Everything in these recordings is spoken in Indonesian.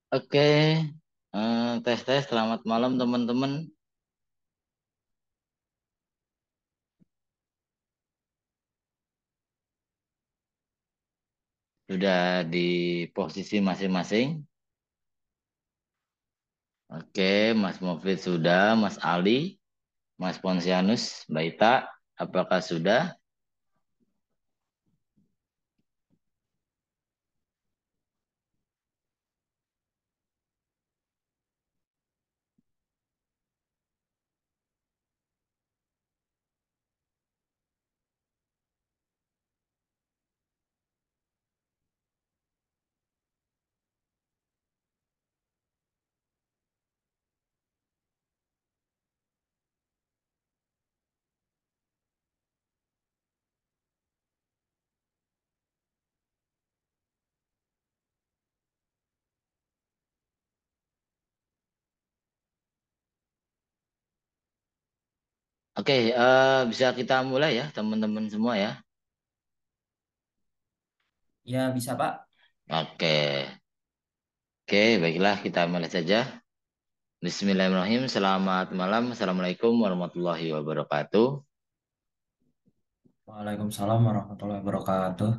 Oke, tes-tes. Selamat malam teman-teman. Sudah di posisi masing-masing. Oke, Mas Mufid sudah, Mas Ali, Mas Ponsianus, Mbak Ita, apakah sudah? Oke, bisa kita mulai ya teman-teman semua ya. Ya, bisa, Pak. Oke, oke, baiklah kita mulai saja. Bismillahirrahmanirrahim. Selamat malam. Assalamualaikum warahmatullahi wabarakatuh. Waalaikumsalam warahmatullahi wabarakatuh.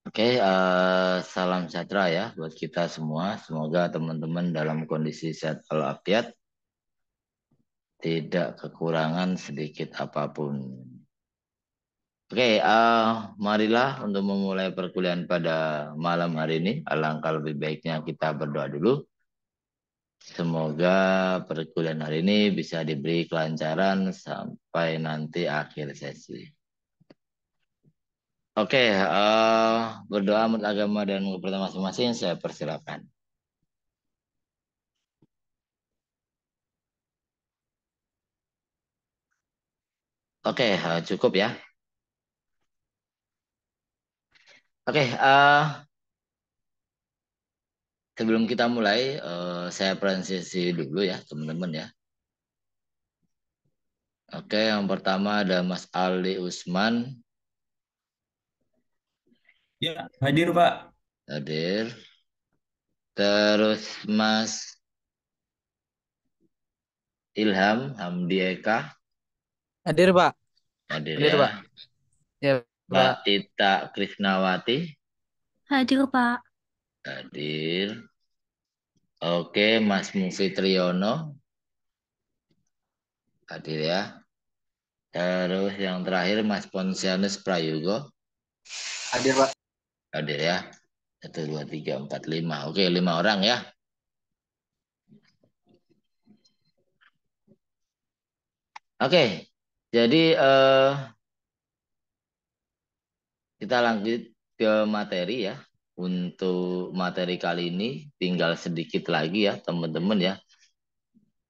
Oke, salam sejahtera ya buat kita semua. Semoga teman-teman dalam kondisi sehat walafiat, tidak kekurangan sedikit apapun. Oke, marilah untuk memulai perkuliahan pada malam hari ini. Alangkah lebih baiknya kita berdoa dulu. Semoga perkuliahan hari ini bisa diberi kelancaran sampai nanti akhir sesi. Oke, berdoa menurut agama dan kepercayaan masing-masing, saya persilakan. Oke, cukup ya. Oke, sebelum kita mulai, saya presentasi dulu ya, teman-teman ya. Oke, yang pertama ada Mas Ali Usman, Ya, hadir Pak. hadir. Terus Mas Ilham Hamdi Eka, Hadir, Pak. hadir Hadir, Pak. ya. Ya, Mbak Pak. Tita Krisnawati, Hadir, Pak. hadir. Oke, Mas Mufi Triyono, hadir ya. Terus yang terakhir Mas Ponsianus Prayogo, Hadir, Pak. hadir ya. 1, 2, 3, 4, 5. Oke, 5 orang ya. Oke, jadi kita lanjut ke materi ya. Untuk materi kali ini tinggal sedikit lagi ya teman-teman ya.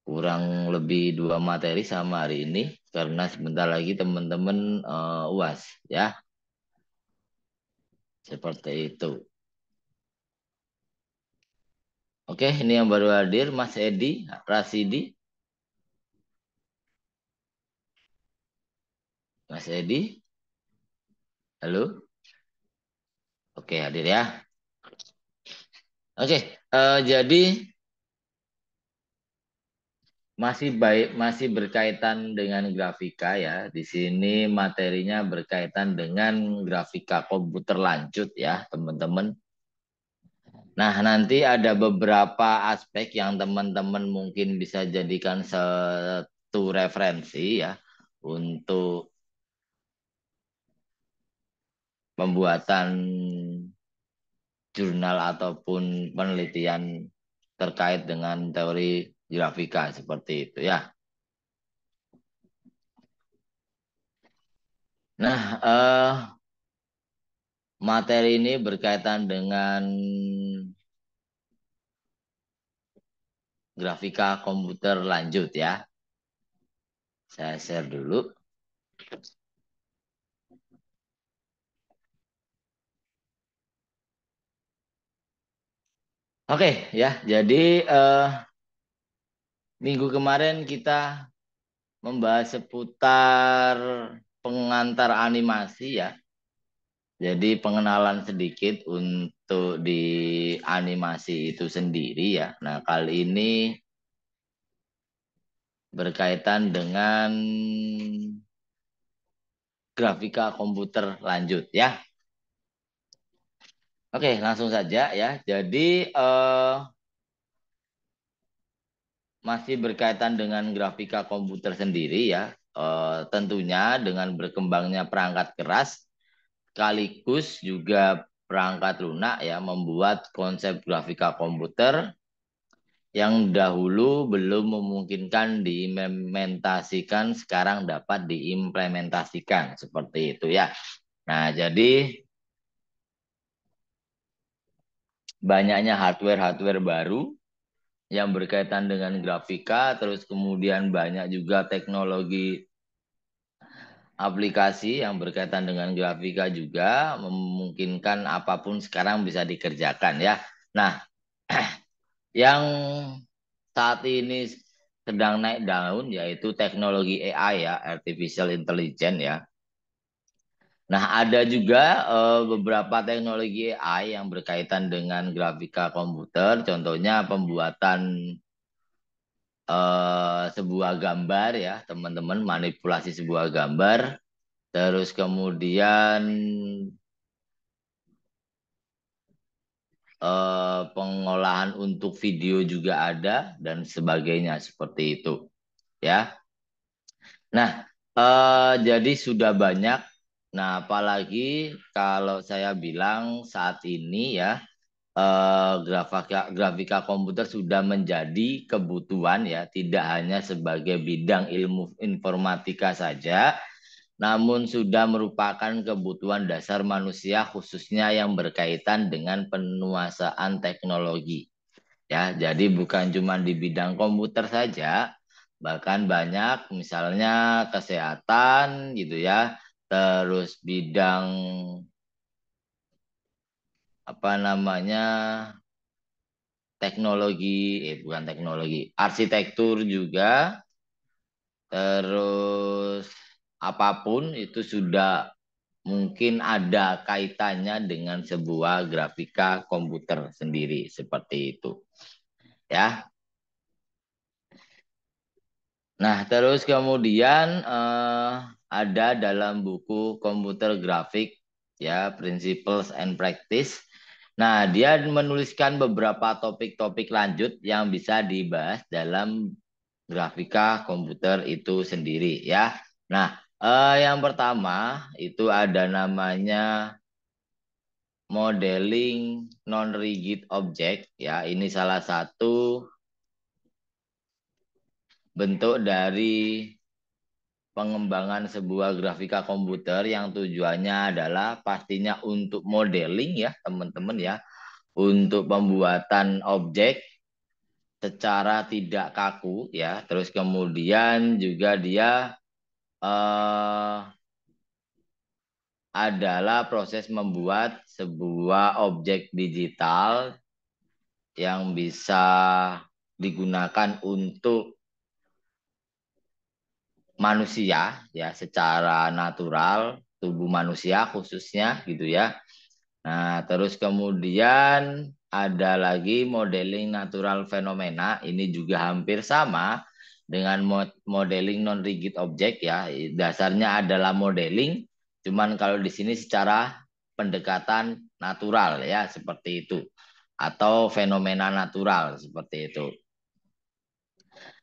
Kurang lebih 2 materi sama hari ini. Karena sebentar lagi teman-teman UAS ya. Seperti itu. Oke, ini yang baru hadir Mas Edi Rasidi. Mas Edi, halo. Oke, hadir ya. Oke, jadi masih berkaitan dengan grafika ya. Di sini materinya berkaitan dengan grafika komputer lanjut ya, teman-teman. Nah, nanti ada beberapa aspek yang teman-teman mungkin bisa jadikan satu referensi ya untuk pembuatan jurnal ataupun penelitian terkait dengan teori grafika seperti itu ya. Nah, materi ini berkaitan dengan grafika komputer lanjut ya. Saya share dulu. Oke ya, jadi minggu kemarin kita membahas seputar pengantar animasi ya. Jadi pengenalan sedikit untuk di animasi itu sendiri ya. Nah, kali ini berkaitan dengan grafika komputer lanjut ya. Oke, langsung saja ya. Jadi masih berkaitan dengan grafika komputer sendiri ya. Tentunya dengan berkembangnya perangkat keras sekaligus juga perangkat lunak ya membuat konsep grafika komputer yang dahulu belum memungkinkan diimplementasikan sekarang dapat diimplementasikan seperti itu ya. Nah, jadi banyaknya hardware-hardware baru yang berkaitan dengan grafika, terus kemudian banyak juga teknologi aplikasi yang berkaitan dengan grafika juga memungkinkan apapun sekarang bisa dikerjakan ya. Nah, yang saat ini sedang naik daun yaitu teknologi AI ya, artificial intelligence ya. Nah, ada juga beberapa teknologi AI yang berkaitan dengan grafika komputer, contohnya pembuatan sebuah gambar ya, teman-teman, manipulasi sebuah gambar. Terus kemudian pengolahan untuk video juga ada dan sebagainya seperti itu ya. Nah, jadi sudah banyak. Nah, apalagi kalau saya bilang saat ini ya, grafika komputer sudah menjadi kebutuhan ya, tidak hanya sebagai bidang ilmu informatika saja, namun sudah merupakan kebutuhan dasar manusia khususnya yang berkaitan dengan penguasaan teknologi. Ya, jadi bukan cuma di bidang komputer saja, bahkan banyak misalnya kesehatan gitu ya, terus bidang apa namanya teknologi, bukan teknologi, arsitektur juga, terus apapun itu sudah mungkin ada kaitannya dengan sebuah grafika komputer sendiri seperti itu ya. Nah, terus kemudian ada dalam buku komputer grafik ya, Principles and Practice. Nah, dia menuliskan beberapa topik-topik lanjut yang bisa dibahas dalam grafika komputer itu sendiri ya. Nah, yang pertama itu ada namanya modeling non-rigid object ya. Ini salah satu bentuk dari pengembangan sebuah grafika komputer yang tujuannya adalah pastinya untuk modeling ya teman-teman ya, untuk pembuatan objek secara tidak kaku ya, terus kemudian juga dia eh, adalah proses membuat sebuah objek digital yang bisa digunakan untuk manusia ya, secara natural tubuh manusia khususnya gitu ya. Nah, terus kemudian ada lagi modeling natural fenomena. Ini juga hampir sama dengan modeling non-rigid object ya. Dasarnya adalah modeling, cuman kalau di sini secara pendekatan natural ya, seperti itu. Atau fenomena natural seperti itu.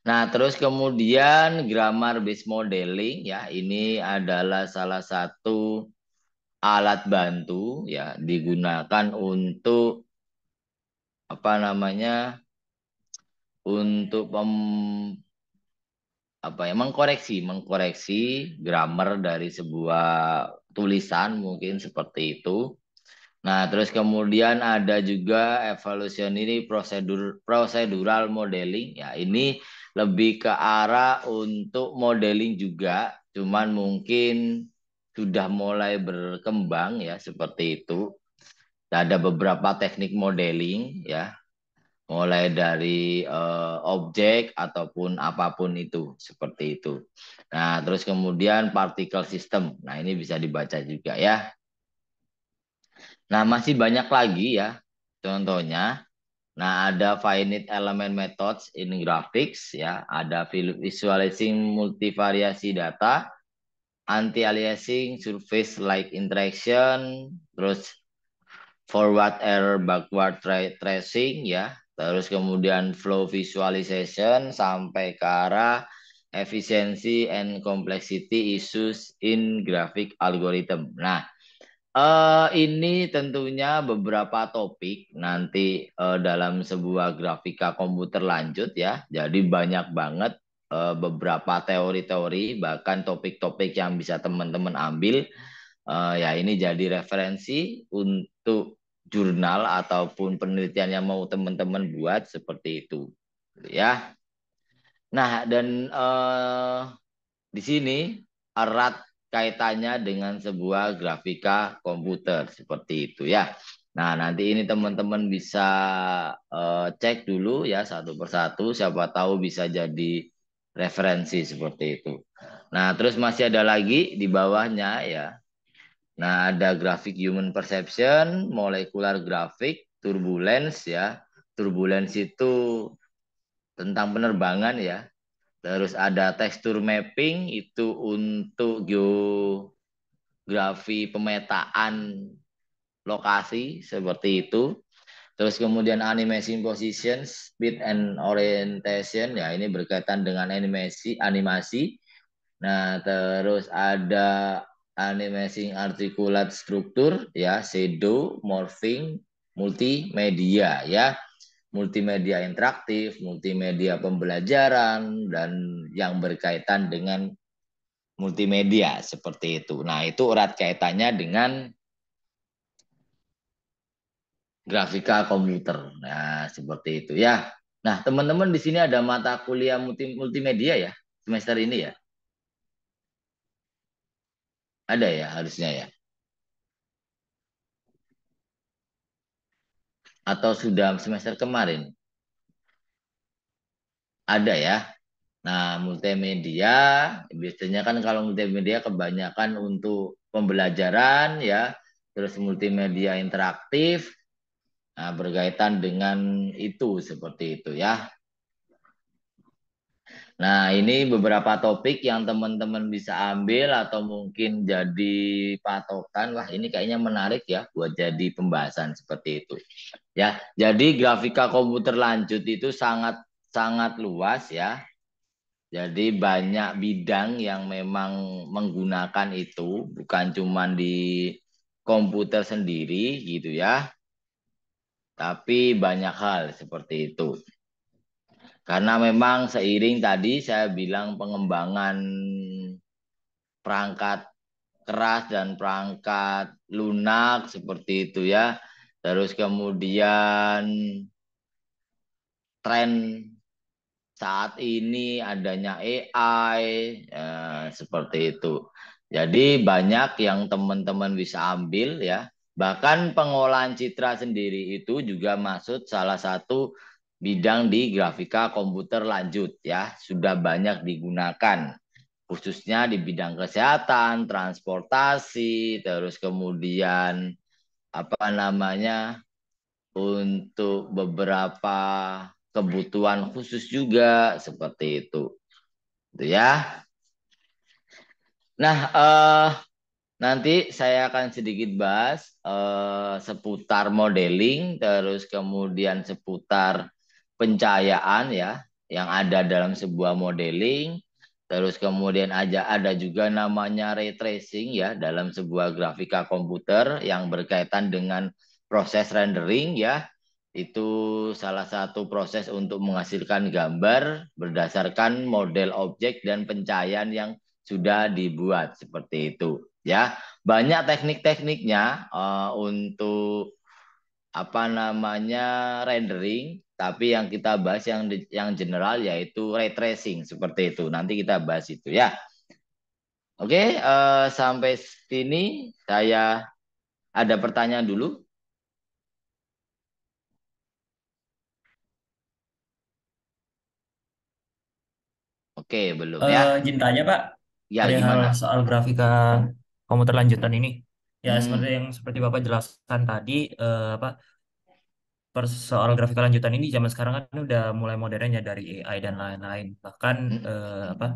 Nah, terus kemudian grammar based modeling ya, ini adalah salah satu alat bantu ya, digunakan untuk apa namanya, untuk mengkoreksi grammar dari sebuah tulisan mungkin seperti itu. Nah, terus kemudian ada juga evolutionary procedural modeling ya, ini lebih ke arah untuk modeling juga, cuman mungkin sudah mulai berkembang ya seperti itu. Ada beberapa teknik modeling ya, mulai dari objek ataupun apapun itu seperti itu. Nah, terus kemudian particle system. Nah, ini bisa dibaca juga ya. Nah, masih banyak lagi ya contohnya. Nah, ada finite element methods in graphics ya, ada visualizing multivariasi data, anti-aliasing surface like interaction, terus forward error backward tracing ya, terus kemudian flow visualization sampai ke arah efficiency and complexity issues in graphic algorithm. Nah, ini tentunya beberapa topik nanti dalam sebuah grafika komputer lanjut ya. Jadi banyak banget beberapa teori-teori, bahkan topik-topik yang bisa teman-teman ambil. Ya ini jadi referensi untuk jurnal ataupun penelitian yang mau teman-teman buat seperti itu. Ya. Nah, dan di sini erat kaitannya dengan sebuah grafika komputer seperti itu ya. Nah, nanti ini teman-teman bisa cek dulu ya satu persatu, siapa tahu bisa jadi referensi seperti itu. Nah, terus masih ada lagi di bawahnya ya. Nah, ada grafik human perception, molecular grafik, turbulence ya. Turbulence itu tentang penerbangan ya. Terus ada tekstur mapping itu untuk geografi pemetaan lokasi seperti itu. Terus kemudian animation position, speed and orientation ya ini berkaitan dengan animasi. Nah, terus ada animation articulate struktur ya, shadow, morphing, multimedia ya. Multimedia interaktif, multimedia pembelajaran dan yang berkaitan dengan multimedia seperti itu. Nah, itu erat kaitannya dengan grafika komputer. Nah, seperti itu ya. Nah, teman-teman di sini ada mata kuliah multimedia ya semester ini ya. Ada ya harusnya ya. Atau sudah semester kemarin? Ada ya. Nah, multimedia biasanya kan kalau multimedia kebanyakan untuk pembelajaran ya, terus multimedia interaktif. Nah, berkaitan dengan itu seperti itu ya. Nah, ini beberapa topik yang teman-teman bisa ambil atau mungkin jadi patokan. Wah, ini kayaknya menarik ya buat jadi pembahasan seperti itu. Ya, jadi grafika komputer lanjut itu sangat sangat luas ya. Jadi banyak bidang yang memang menggunakan itu, bukan cuma di komputer sendiri gitu ya, tapi banyak hal seperti itu. Karena memang seiring tadi saya bilang pengembangan perangkat keras dan perangkat lunak seperti itu ya. Terus kemudian tren saat ini adanya AI seperti itu. Jadi banyak yang teman-teman bisa ambil ya. Bahkan pengolahan citra sendiri itu juga masuk salah satu bidang di grafika komputer lanjut ya. Sudah banyak digunakan khususnya di bidang kesehatan, transportasi, terus kemudian apa namanya untuk beberapa kebutuhan khusus juga seperti itu. Itu ya. Nah, nanti saya akan sedikit bahas seputar modeling, terus kemudian seputar pencahayaan ya, yang ada dalam sebuah modeling, terus kemudian ada juga namanya ray tracing ya dalam sebuah grafika komputer yang berkaitan dengan proses rendering ya. Itu salah satu proses untuk menghasilkan gambar berdasarkan model objek dan pencahayaan yang sudah dibuat seperti itu ya. Banyak teknik-tekniknya untuk apa namanya rendering, tapi yang kita bahas yang general yaitu ray tracing seperti itu. Nanti kita bahas itu ya. Oke, sampai sini saya ada pertanyaan dulu. Oke, belum ya? Izin tanya Pak, Ya, perihal gimana? soal grafika komputer lanjutan ini. Ya Hmm, seperti Bapak jelaskan tadi, apa soal grafika lanjutan ini zaman sekarang kan udah mulai modern ya dari AI dan lain-lain. Bahkan hmm. apa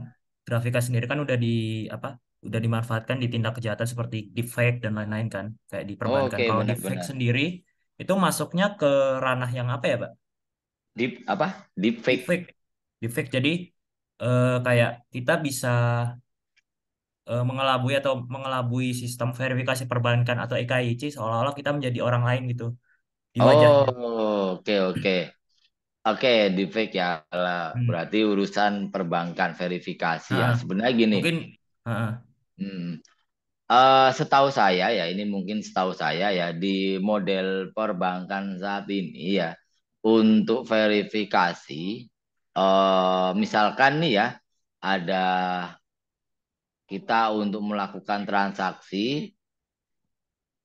grafika sendiri kan apa udah dimanfaatkan di tindak kejahatan seperti deepfake dan lain-lain kan, kayak di perbankan. Oke, Kalau deepfake benar-benar. sendiri itu masuknya ke ranah yang apa ya, Pak? Deep apa? Deep fake. Deepfake. Deepfake jadi kayak kita bisa mengelabui atau mengelabui sistem verifikasi perbankan atau EKYC seolah-olah kita menjadi orang lain gitu di wajahnya. Oh, oke oke. Oke, deepfake ya. Lah, Hmm. berarti urusan perbankan verifikasi ya. Nah, Sebenarnya gini, mungkin heeh. hmm, setahu saya ya, ini mungkin setahu saya ya, di model perbankan saat ini ya, untuk verifikasi, misalkan nih ya, ada kita untuk melakukan transaksi.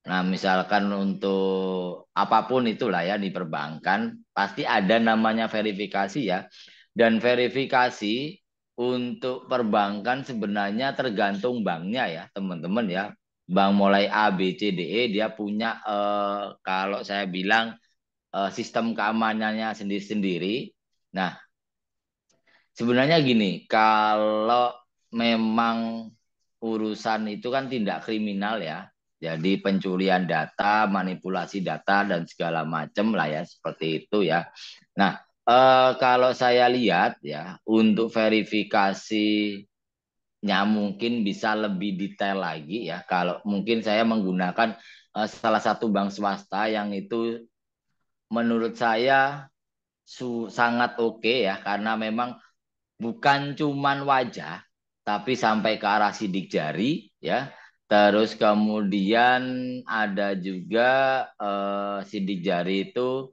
Nah, misalkan untuk apapun itulah ya di perbankan, pasti ada namanya verifikasi ya. Dan verifikasi untuk perbankan sebenarnya tergantung banknya ya, teman-teman ya. Bank mulai A, B, C, D, E dia punya kalau saya bilang sistem keamanannya sendiri-sendiri. Nah, Sebenarnya gini, kalau memang urusan itu kan tindak kriminal ya. Jadi pencurian data, manipulasi data dan segala macam lah ya seperti itu ya. Nah, kalau saya lihat ya untuk verifikasinya mungkin bisa lebih detail lagi ya. Kalau mungkin saya menggunakan salah satu bank swasta yang itu menurut saya sangat oke ya karena memang bukan cuman wajah, tapi sampai ke arah sidik jari ya. Terus kemudian ada juga sidik jari itu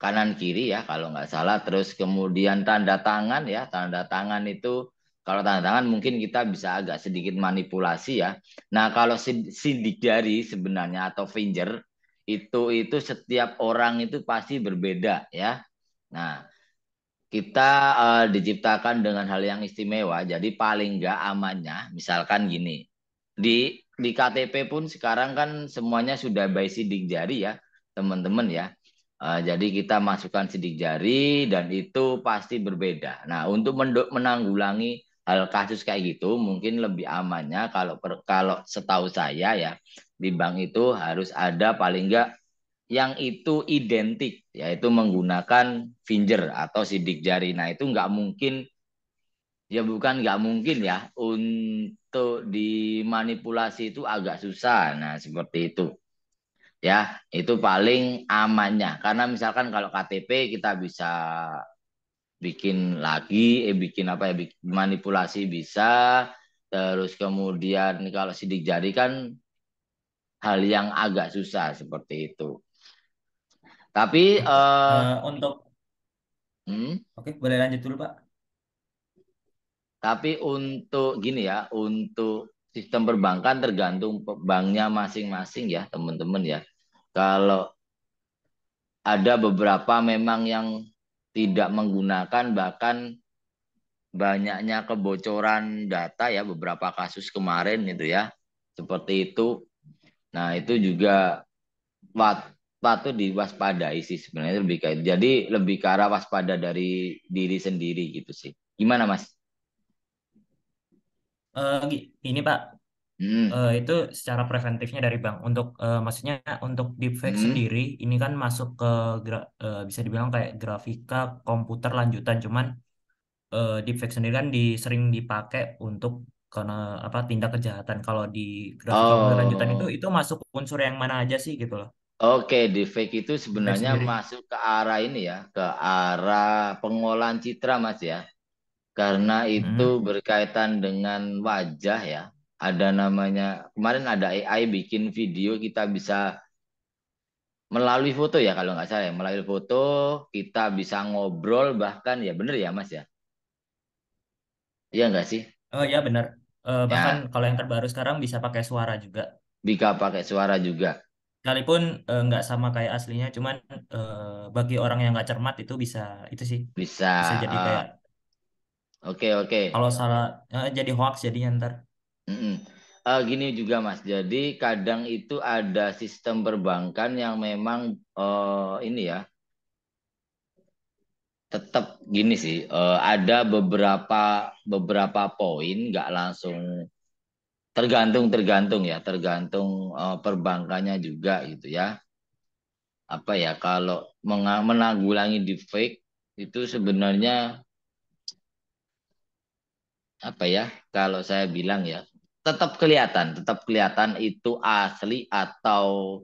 kanan kiri ya kalau nggak salah. Terus kemudian tanda tangan ya, tanda tangan itu kalau tanda tangan mungkin kita bisa agak sedikit manipulasi ya. Nah kalau sidik jari sebenarnya atau finger itu setiap orang itu pasti berbeda ya. Nah kita diciptakan dengan hal yang istimewa. Jadi paling nggak amannya, misalkan gini, di KTP pun sekarang kan semuanya sudah by sidik jari ya, teman-teman ya. Jadi kita masukkan sidik jari dan itu pasti berbeda. Nah, untuk menanggulangi hal kasus kayak gitu, mungkin lebih amannya kalau setahu saya ya di bank itu harus ada paling nggak yang itu identik, yaitu menggunakan finger atau sidik jari. Nah, itu nggak mungkin, ya bukan nggak mungkin ya, untuk dimanipulasi itu agak susah. Nah, seperti itu. Ya, itu paling amannya. Karena misalkan kalau KTP kita bisa bikin lagi, bikin apa ya, bikin manipulasi bisa. Terus kemudian kalau sidik jari kan hal yang agak susah seperti itu. Tapi Untuk hmm, oke, boleh lanjut dulu, Pak. Tapi untuk gini ya, untuk sistem perbankan tergantung banknya masing-masing ya, teman-teman ya. Kalau ada beberapa memang yang tidak menggunakan bahkan banyaknya kebocoran data ya beberapa kasus kemarin itu ya. Seperti itu. Nah, itu juga patut diwaspadai sih sebenarnya lebih kayak. Jadi lebih ke arah waspada dari diri sendiri gitu sih. Gimana, Mas? Ini Pak, Hmm. itu secara preventifnya dari bank. Untuk maksudnya untuk deepfake Hmm. sendiri, ini kan masuk ke bisa dibilang kayak grafika komputer lanjutan. Cuman deepfake sendiri kan sering dipakai untuk karena apa tindak kejahatan. Kalau di grafika komputer lanjutan Oh. itu masuk unsur yang mana aja sih gitu loh. Oke, deepfake itu Deepfake sebenarnya sendiri. masuk ke arah ini ya, ke arah pengolahan citra Mas ya. Karena itu Mm-mm. berkaitan dengan wajah ya. Ada namanya, kemarin ada AI bikin video kita bisa melalui foto ya kalau nggak salah ya. Melalui foto kita bisa ngobrol bahkan ya bener ya Mas ya. Iya nggak sih? Oh ya benar. Bahkan Ya, kalau yang terbaru sekarang bisa pakai suara juga. bisa pakai suara juga. Sekalipun nggak sama kayak aslinya, cuman bagi orang yang nggak cermat itu bisa itu sih Bisa. bisa jadi kayak Oke, oke. kalau salah jadi hoax jadinya ntar. Mm-mm. Gini juga Mas, jadi kadang itu ada sistem perbankan yang memang ini ya, tetap gini sih, ada beberapa beberapa poin nggak langsung tergantung tergantung ya, tergantung perbankannya juga gitu ya. Apa ya kalau menanggulangi deepfake itu sebenarnya apa ya? Kalau saya bilang ya, tetap kelihatan itu asli atau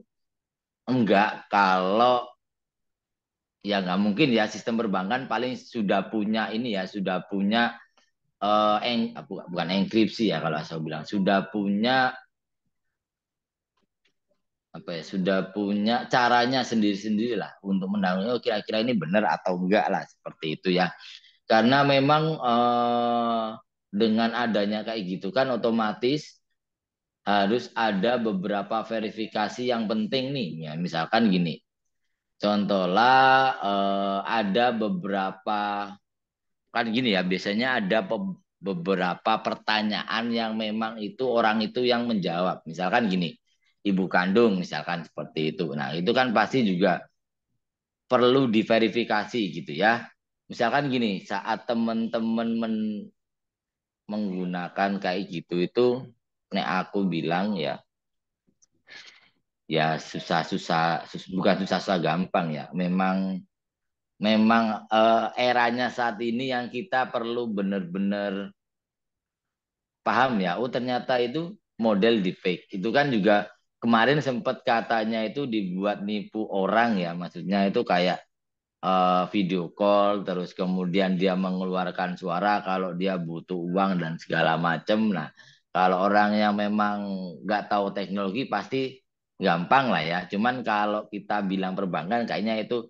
enggak kalau ya nggak mungkin ya sistem perbankan paling sudah punya ini ya sudah punya bukan enkripsi ya kalau saya bilang sudah punya apa ya sudah punya caranya sendiri-sendiri lah untuk mendalami oh kira-kira ini benar atau enggak lah seperti itu ya karena memang dengan adanya kayak gitu kan otomatis harus ada beberapa verifikasi yang penting nih ya misalkan gini contohlah ada beberapa kan gini ya biasanya ada beberapa pertanyaan yang memang itu orang itu yang menjawab misalkan gini ibu kandung misalkan seperti itu nah itu kan pasti juga perlu diverifikasi gitu ya misalkan gini, saat teman-teman menggunakan kayak gitu itu, nek aku bilang ya, ya susah-susah, bukan susah-susah gampang ya. Memang memang eranya saat ini yang kita perlu benar-benar paham ya. Oh ternyata itu model deepfake. Itu kan juga kemarin sempat katanya itu dibuat nipu orang ya. Maksudnya itu kayak video call, terus kemudian dia mengeluarkan suara kalau dia butuh uang dan segala macam. Nah, kalau orang yang memang nggak tahu teknologi pasti gampang lah ya. Cuman kalau kita bilang perbankan kayaknya itu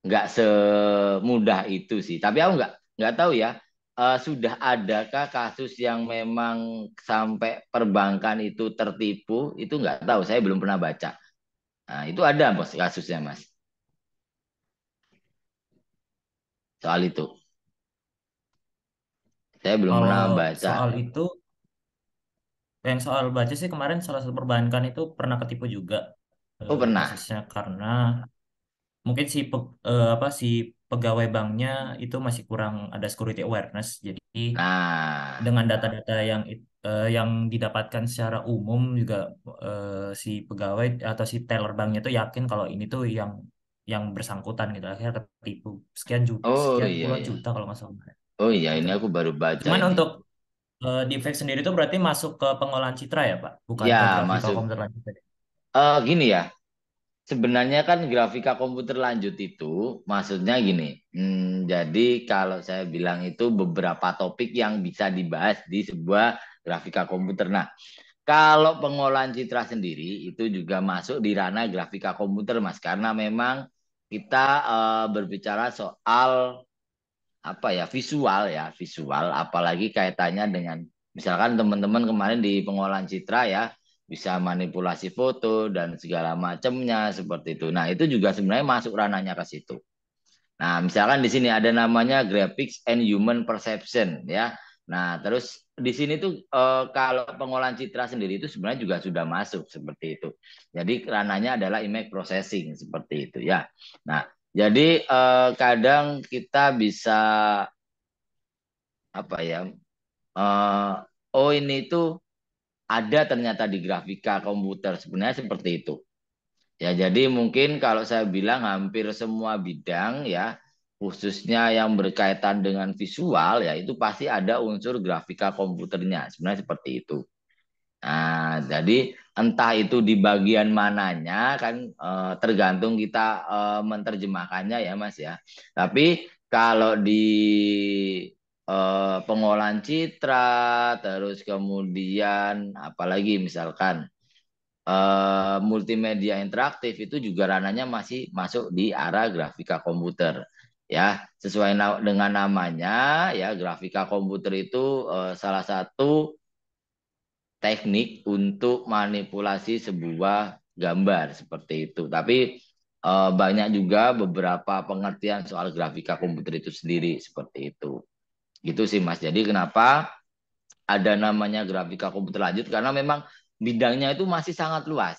nggak semudah itu sih. Tapi aku nggak tahu ya. Sudah adakah kasus yang memang sampai perbankan itu tertipu? Itu nggak tahu. Saya belum pernah baca. Nah, itu ada bos kasusnya mas. Soal itu. Saya belum Kalau pernah baca. soal itu, yang soal baca sih kemarin salah satu perbankan itu pernah ketipu juga Oh pernah. kasusnya karena mungkin apa si pegawai banknya itu masih kurang ada security awareness. Jadi Nah, dengan data-data yang didapatkan secara umum juga si pegawai atau si teller banknya tuh yakin kalau ini tuh yang bersangkutan gitu, akhirnya ketipu oh sekian iya puluhan ya. juta kalau nggak salah Oh iya gitu. ini aku baru baca Cuman ini. untuk deepfake sendiri itu berarti masuk ke pengolahan citra ya Pak, bukan ke Ya grafika masuk. komputer lanjutan. Gini ya. Sebenarnya kan grafika komputer lanjut itu maksudnya gini. Jadi kalau saya bilang itu beberapa topik yang bisa dibahas di sebuah grafika komputer. Nah, kalau pengolahan citra sendiri itu juga masuk di ranah grafika komputer, Mas, karena memang kita berbicara soal apa ya visual, apalagi kaitannya dengan misalkan teman-teman kemarin di pengolahan citra ya bisa manipulasi foto dan segala macamnya seperti itu. Nah, itu juga sebenarnya masuk ranahnya ke situ. Nah, misalkan di sini ada namanya graphics and human perception ya. Nah, terus di sini tuh kalau pengolahan citra sendiri itu sebenarnya juga sudah masuk seperti itu. Jadi ranahnya adalah image processing seperti itu ya. Nah, jadi kadang kita bisa apa ya? eh, oh ini tuh ada ternyata di grafika komputer sebenarnya seperti itu. Ya, jadi mungkin kalau saya bilang hampir semua bidang ya, khususnya yang berkaitan dengan visual ya, itu pasti ada unsur grafika komputernya. Sebenarnya seperti itu. Nah, jadi entah itu di bagian mananya kan tergantung kita menerjemahkannya ya, Mas ya. Tapi kalau di pengolahan citra, terus kemudian apalagi misalkan multimedia interaktif itu juga ranahnya masih masuk di arah grafika komputer ya sesuai dengan namanya ya grafika komputer itu salah satu teknik untuk manipulasi sebuah gambar seperti itu tapi banyak juga beberapa pengertian soal grafika komputer itu sendiri seperti itu gitu sih Mas jadi kenapa ada namanya grafika komputer lanjut karena memang bidangnya itu masih sangat luas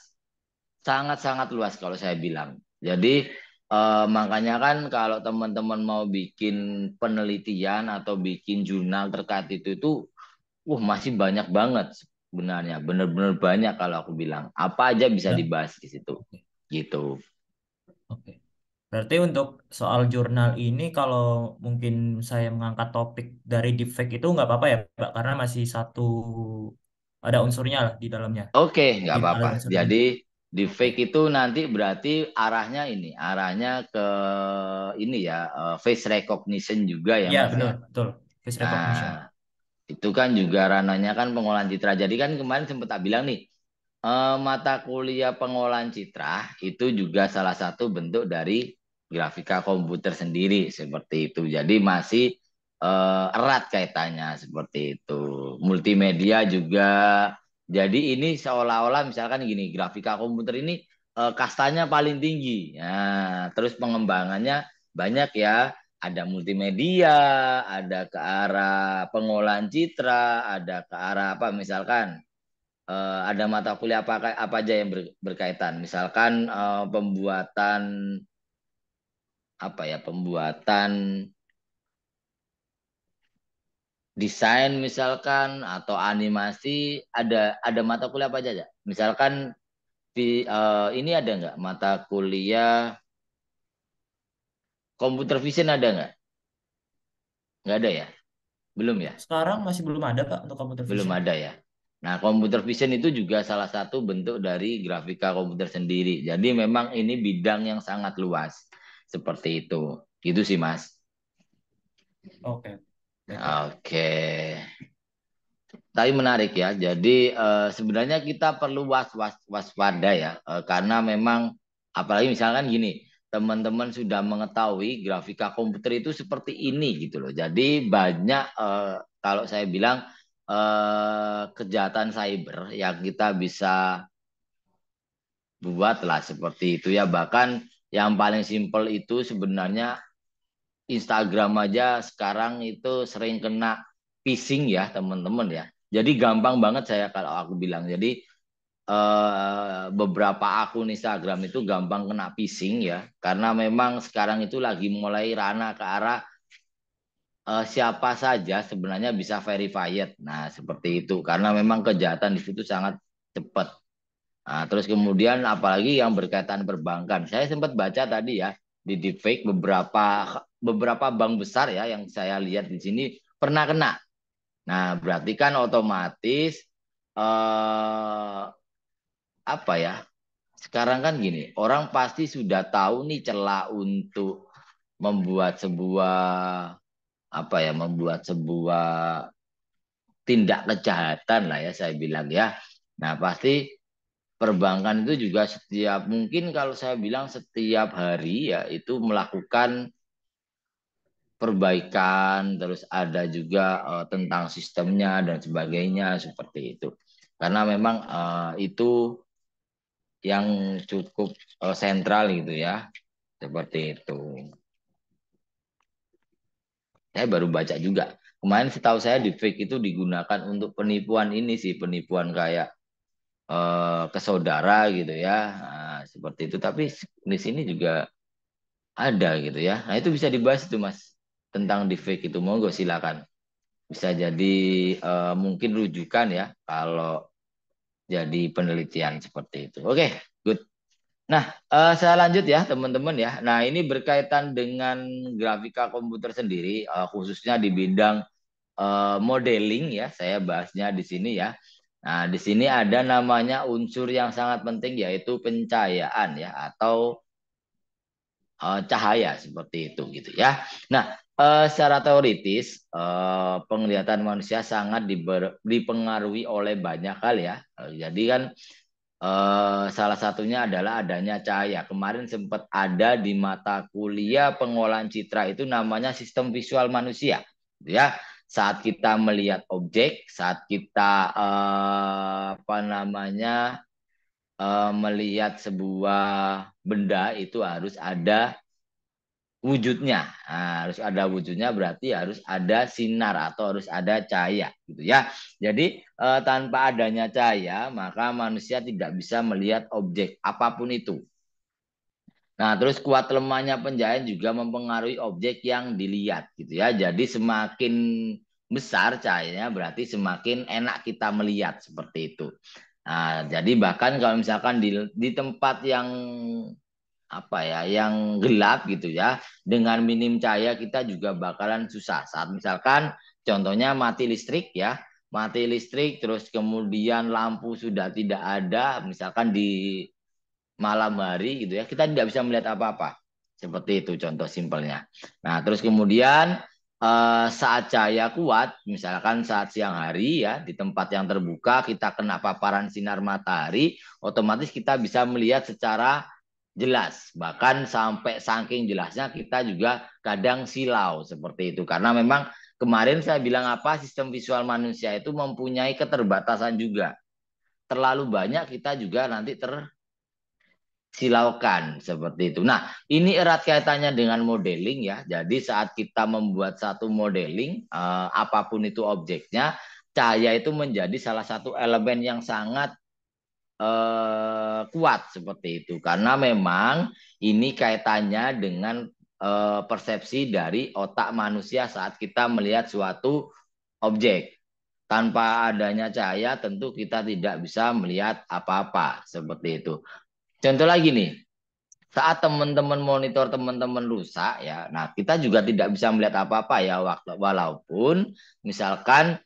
sangat-sangat luas kalau saya bilang. Jadi makanya kan kalau teman-teman mau bikin penelitian atau bikin jurnal terkait itu masih banyak banget sebenarnya. Benar-benar banyak kalau aku bilang. Apa aja bisa Ya, dibahas di situ. oke. Gitu. Oke. Berarti untuk soal jurnal ini kalau mungkin saya mengangkat topik dari deepfake itu nggak apa-apa ya Pak, karena masih ada unsurnya lah di dalamnya. Oke, nggak Ada apa-apa. unsurnya. Jadi di Oke. fake itu nanti berarti arahnya ini, arahnya ke ini ya, face recognition juga ya Iya, Mas betul, ya. betul. Face recognition. Nah, itu kan juga ranahnya kan pengolahan citra. Jadi kan kemarin sempat tak bilang nih, mata kuliah pengolahan citra itu juga salah satu bentuk dari grafika komputer sendiri seperti itu. Jadi masih erat kaitannya seperti itu. Multimedia juga. Jadi ini seolah-olah misalkan gini, grafika komputer ini kastanya paling tinggi. Nah, terus pengembangannya banyak ya ada multimedia, ada ke arah pengolahan citra, ada ke arah apa misalkan ada mata kuliah apa aja yang berkaitan. Misalkan pembuatan apa ya, pembuatan desain misalkan atau animasi, ada mata kuliah apa aja? Misalkan ini ada nggak mata kuliah computer vision, ada nggak? Nggak ada ya? Belum ya? Sekarang masih belum ada Pak untuk computer Belum vision. ada ya. Nah, computer vision itu juga salah satu bentuk dari grafika komputer sendiri. Jadi memang ini bidang yang sangat luas. Seperti itu. Gitu sih, Mas. Oke, baik Pak. Oke. Tapi menarik ya. Jadi sebenarnya kita perlu waspada ya. Karena memang apalagi misalkan gini, teman-teman sudah mengetahui grafika komputer itu seperti ini gitu loh. Jadi banyak kalau saya bilang kejahatan cyber yang kita bisa buat lah seperti itu ya. Bahkan yang paling simpel itu sebenarnya Instagram aja sekarang itu sering kena phishing ya teman-teman ya. Jadi gampang banget saya kalau aku bilang. Jadi beberapa akun Instagram itu gampang kena phishing ya. Karena memang sekarang itu lagi mulai ranah ke arah siapa saja sebenarnya bisa verified. Nah seperti itu. Karena memang kejahatan di situ sangat cepat. Nah, terus kemudian apalagi yang berkaitan perbankan. Saya sempat baca tadi ya di deepfake beberapa bank besar ya yang saya lihat di sini pernah kena. Nah, berarti kan otomatis apa ya? Sekarang kan gini, orang pasti sudah tahu nih celah untuk membuat sebuah apa ya, membuat sebuah tindak kejahatan lah ya saya bilang ya. Nah, pasti perbankan itu juga setiap mungkin kalau saya bilang setiap hari ya itu melakukan perbaikan, terus ada juga tentang sistemnya dan sebagainya seperti itu. Karena memang itu yang cukup sentral gitu ya, seperti itu. Saya baru baca juga. Kemarin setahu saya deepfake itu digunakan untuk penipuan ini sih, penipuan kayak ke saudara gitu ya. Nah, seperti itu. Tapi di sini juga ada gitu ya. Nah, itu bisa dibahas itu Mas tentang deepfake itu. Monggo silakan. Bisa jadi mungkin rujukan ya kalau jadi penelitian seperti itu. Oke, good. Nah, saya lanjut ya teman-teman ya. Nah, ini berkaitan dengan grafika komputer sendiri, khususnya di bidang modeling ya. Saya bahasnya di sini ya. Nah, di sini ada namanya unsur yang sangat penting yaitu pencahayaan ya atau cahaya seperti itu gitu ya. Nah, secara teoritis penglihatan manusia sangat dipengaruhi oleh banyak hal ya. Jadi kan salah satunya adalah adanya cahaya. Kemarin sempat ada di mata kuliah pengolahan citra itu namanya sistem visual manusia, gitu ya. Saat kita melihat objek, saat kita apa namanya melihat sebuah benda itu harus ada wujudnya. Nah, harus ada wujudnya berarti harus ada sinar atau harus ada cahaya gitu ya. Jadi tanpa adanya cahaya maka manusia tidak bisa melihat objek apapun itu. Nah, terus kuat lemahnya pencahayaan juga mempengaruhi objek yang dilihat gitu ya. Jadi semakin besar cahayanya berarti semakin enak kita melihat seperti itu. Nah, jadi bahkan kalau misalkan di tempat yang apa ya yang gelap gitu ya dengan minim cahaya kita juga bakalan susah saat misalkan contohnya mati listrik terus kemudian lampu sudah tidak ada misalkan di malam hari gitu ya kita tidak bisa melihat apa-apa seperti itu contoh simpelnya. Nah terus kemudian saat cahaya kuat misalkan saat siang hari ya di tempat yang terbuka kita kena paparan sinar matahari otomatis kita bisa melihat secara jelas bahkan sampai saking jelasnya kita juga kadang silau seperti itu karena memang kemarin saya bilang apa sistem visual manusia itu mempunyai keterbatasan juga terlalu banyak kita juga nanti tersilaukan seperti itu. Nah ini erat kaitannya dengan modeling ya jadi saat kita membuat satu modeling apapun itu objeknya cahaya itu menjadi salah satu elemen yang sangat kuat seperti itu karena memang ini kaitannya dengan persepsi dari otak manusia saat kita melihat suatu objek. Tanpa adanya cahaya tentu kita tidak bisa melihat apa-apa seperti itu. Contoh lagi nih, saat teman-teman monitor teman-teman rusak ya, nah kita juga tidak bisa melihat apa-apa ya, walaupun misalkan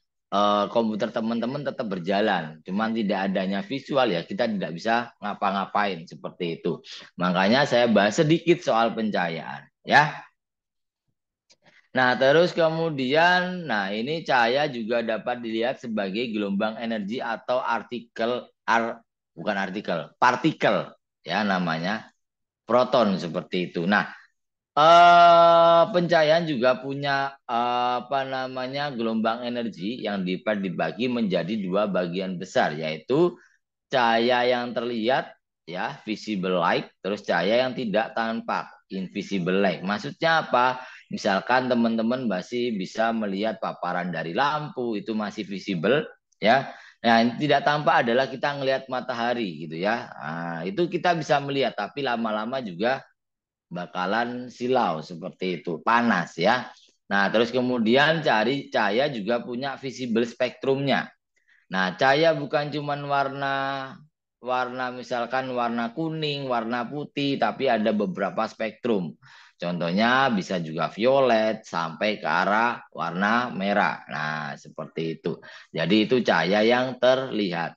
komputer teman-teman tetap berjalan, cuman tidak adanya visual ya, kita tidak bisa ngapa-ngapain seperti itu. Makanya saya bahas sedikit soal pencahayaan ya. Nah, terus kemudian, nah ini cahaya juga dapat dilihat sebagai gelombang energi atau bukan artikel, partikel ya namanya proton seperti itu. Nah, pencahayaan juga punya apa namanya gelombang energi yang dapat dibagi menjadi dua bagian besar, yaitu cahaya yang terlihat ya visible light, terus cahaya yang tidak tampak invisible light. Maksudnya apa? Misalkan teman-teman masih bisa melihat paparan dari lampu itu masih visible ya. Nah, yang tidak tampak adalah kita ngelihat matahari gitu ya. Nah, itu kita bisa melihat tapi lama-lama juga bakalan silau seperti itu, panas ya. Nah, terus kemudian cari cahaya juga punya visible spektrumnya. Nah, cahaya bukan cuman warna warna misalkan warna kuning, warna putih, tapi ada beberapa spektrum. Contohnya bisa juga violet sampai ke arah warna merah. Nah, seperti itu. Jadi itu cahaya yang terlihat.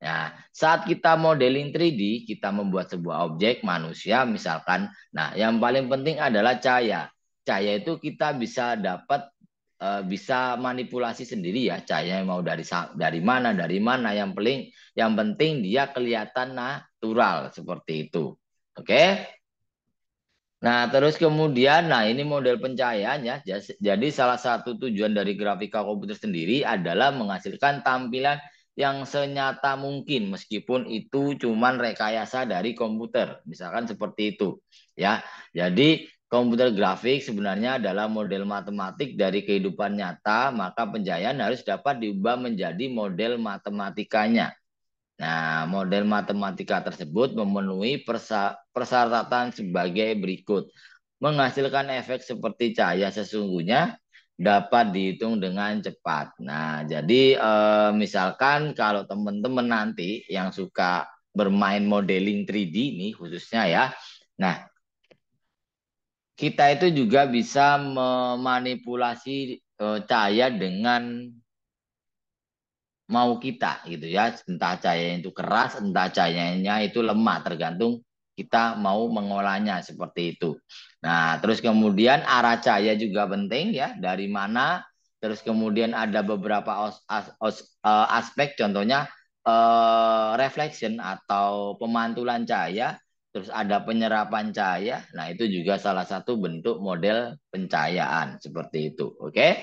Nah, saat kita modeling 3D, kita membuat sebuah objek manusia misalkan. Nah, yang paling penting adalah cahaya. Cahaya itu kita bisa dapat bisa manipulasi sendiri ya. Cahaya mau dari mana yang penting dia kelihatan natural seperti itu. Oke? Nah, terus kemudian, nah ini model pencahayaan ya. Jadi salah satu tujuan dari grafika komputer sendiri adalah menghasilkan tampilan yang senyata mungkin meskipun itu cuman rekayasa dari komputer. Misalkan seperti itu ya. Jadi komputer grafik sebenarnya adalah model matematik dari kehidupan nyata, maka pencahayaan harus dapat diubah menjadi model matematikanya. Nah, model matematika tersebut memenuhi persyaratan sebagai berikut. Menghasilkan efek seperti cahaya sesungguhnya dapat dihitung dengan cepat. Nah, jadi misalkan kalau teman-teman nanti yang suka bermain modeling 3D nih khususnya ya. Nah, kita itu juga bisa memanipulasi cahaya dengan mau kita gitu ya, entah cahayanya itu keras entah cahayanya itu lemah, tergantung kita mau mengolahnya seperti itu. Nah, terus kemudian arah cahaya juga penting ya, dari mana, terus kemudian ada beberapa aspek, contohnya reflection atau pemantulan cahaya, terus ada penyerapan cahaya. Nah, itu juga salah satu bentuk model pencahayaan seperti itu. Oke.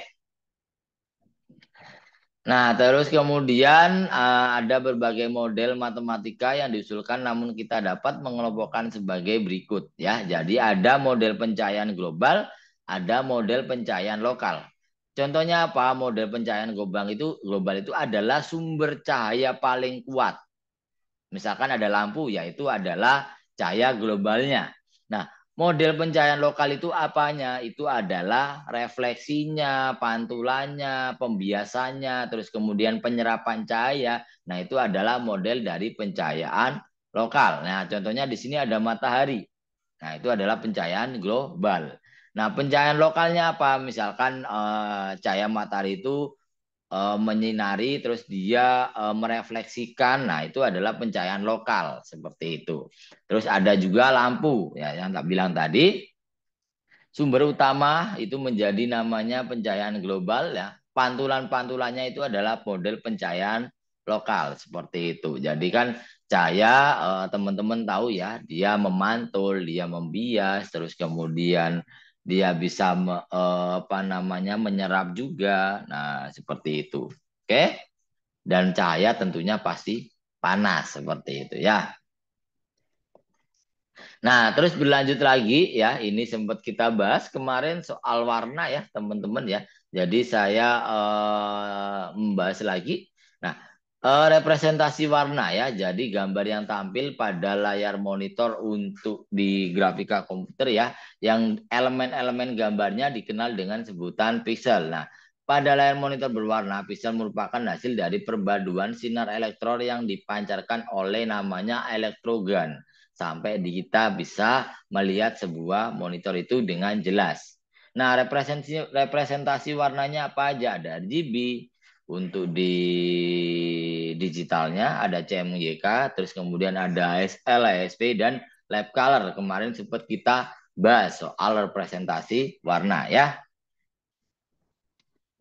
Nah, terus kemudian ada berbagai model matematika yang diusulkan namun kita dapat mengelompokkan sebagai berikut ya. Jadi ada model pencahayaan global, ada model pencahayaan lokal. Contohnya apa? Model pencahayaan global itu adalah sumber cahaya paling kuat. Misalkan ada lampu, yaitu adalah cahaya globalnya. Nah, model pencahayaan lokal itu apanya? Itu adalah refleksinya, pantulannya, pembiasannya, terus kemudian penyerapan cahaya. Nah, itu adalah model dari pencahayaan lokal. Nah, contohnya di sini ada matahari. Nah, itu adalah pencahayaan global. Nah, pencahayaan lokalnya apa? Misalkan cahaya matahari itu menyinari terus dia merefleksikan. Nah, itu adalah pencahayaan lokal seperti itu. Terus ada juga lampu ya yang tak bilang tadi. Sumber utama itu menjadi namanya pencahayaan global ya. Pantulan-pantulannya itu adalah model pencahayaan lokal seperti itu. Jadi kan cahaya teman-teman tahu ya, dia memantul, dia membias, terus kemudian dia bisa apa namanya menyerap juga. Nah, seperti itu. Oke? Dan cahaya tentunya pasti panas seperti itu ya. Nah, terus berlanjut lagi ya, ini sempat kita bahas kemarin soal warna ya, teman-teman ya. Jadi saya membahas lagi. Nah, Representasi warna ya. Jadi gambar yang tampil pada layar monitor untuk di grafika komputer ya, yang elemen-elemen gambarnya dikenal dengan sebutan pixel. Nah, pada layar monitor berwarna, pixel merupakan hasil dari perpaduan sinar elektron yang dipancarkan oleh namanya elektrogan. Sampai kita bisa melihat sebuah monitor itu dengan jelas. Nah, representasi warnanya apa aja? Ada RGB, untuk di digitalnya ada CMYK, terus kemudian ada ASL, ASP, dan lab color. Kemarin sempat kita bahas soal representasi warna ya.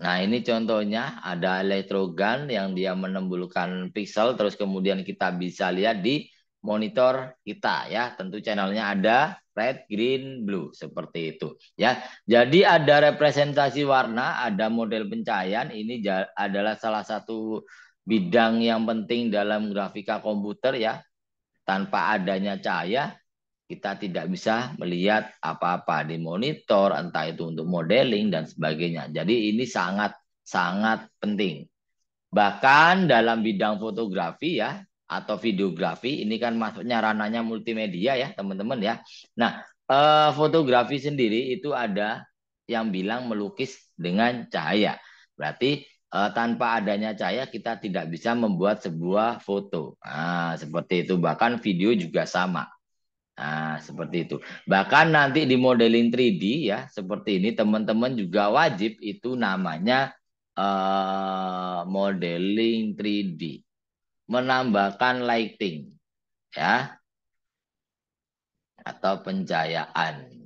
Nah ini contohnya ada elektrogun yang dia menembulkan pixel, terus kemudian kita bisa lihat di monitor kita ya. Tentu channelnya ada red, green, blue seperti itu ya. Jadi ada representasi warna, ada model pencahayaan. Ini adalah salah satu bidang yang penting dalam grafika komputer ya. Tanpa adanya cahaya kita tidak bisa melihat apa-apa di monitor, entah itu untuk modeling dan sebagainya. Jadi ini sangat penting. Bahkan dalam bidang fotografi ya, atau videografi, ini kan masuknya ranahnya multimedia ya teman-teman ya. Nah, fotografi sendiri itu ada yang bilang melukis dengan cahaya. Berarti tanpa adanya cahaya kita tidak bisa membuat sebuah foto. Nah, seperti itu. Bahkan video juga sama. Nah, seperti itu. Bahkan nanti di modeling 3D ya, seperti ini teman-teman juga wajib itu namanya modeling 3D. Menambahkan lighting ya atau pencahayaan.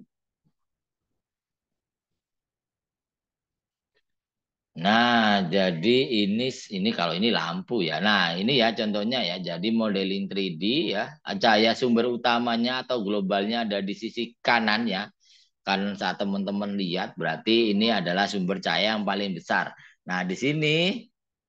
Nah, jadi ini kalau ini lampu ya. Nah, ini ya contohnya ya. Jadi modeling 3D ya. Cahaya sumber utamanya atau globalnya ada di sisi kanan ya. Kan saat teman-teman lihat berarti ini adalah sumber cahaya yang paling besar. Nah, di sini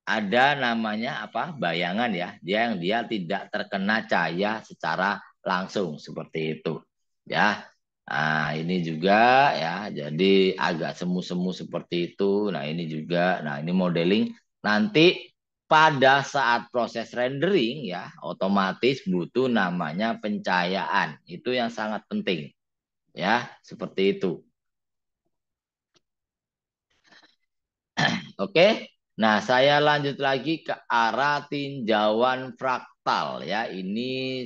ada namanya apa? Bayangan ya. Dia tidak terkena cahaya secara langsung seperti itu. Ya. Nah, ini juga ya. Jadi agak semu-semu seperti itu. Nah, ini juga. Nah, ini modeling nanti pada saat proses rendering ya, otomatis butuh namanya pencahayaan. Itu yang sangat penting. Ya, seperti itu. Oke. Nah, saya lanjut lagi ke arah tinjauan fraktal ya. Ini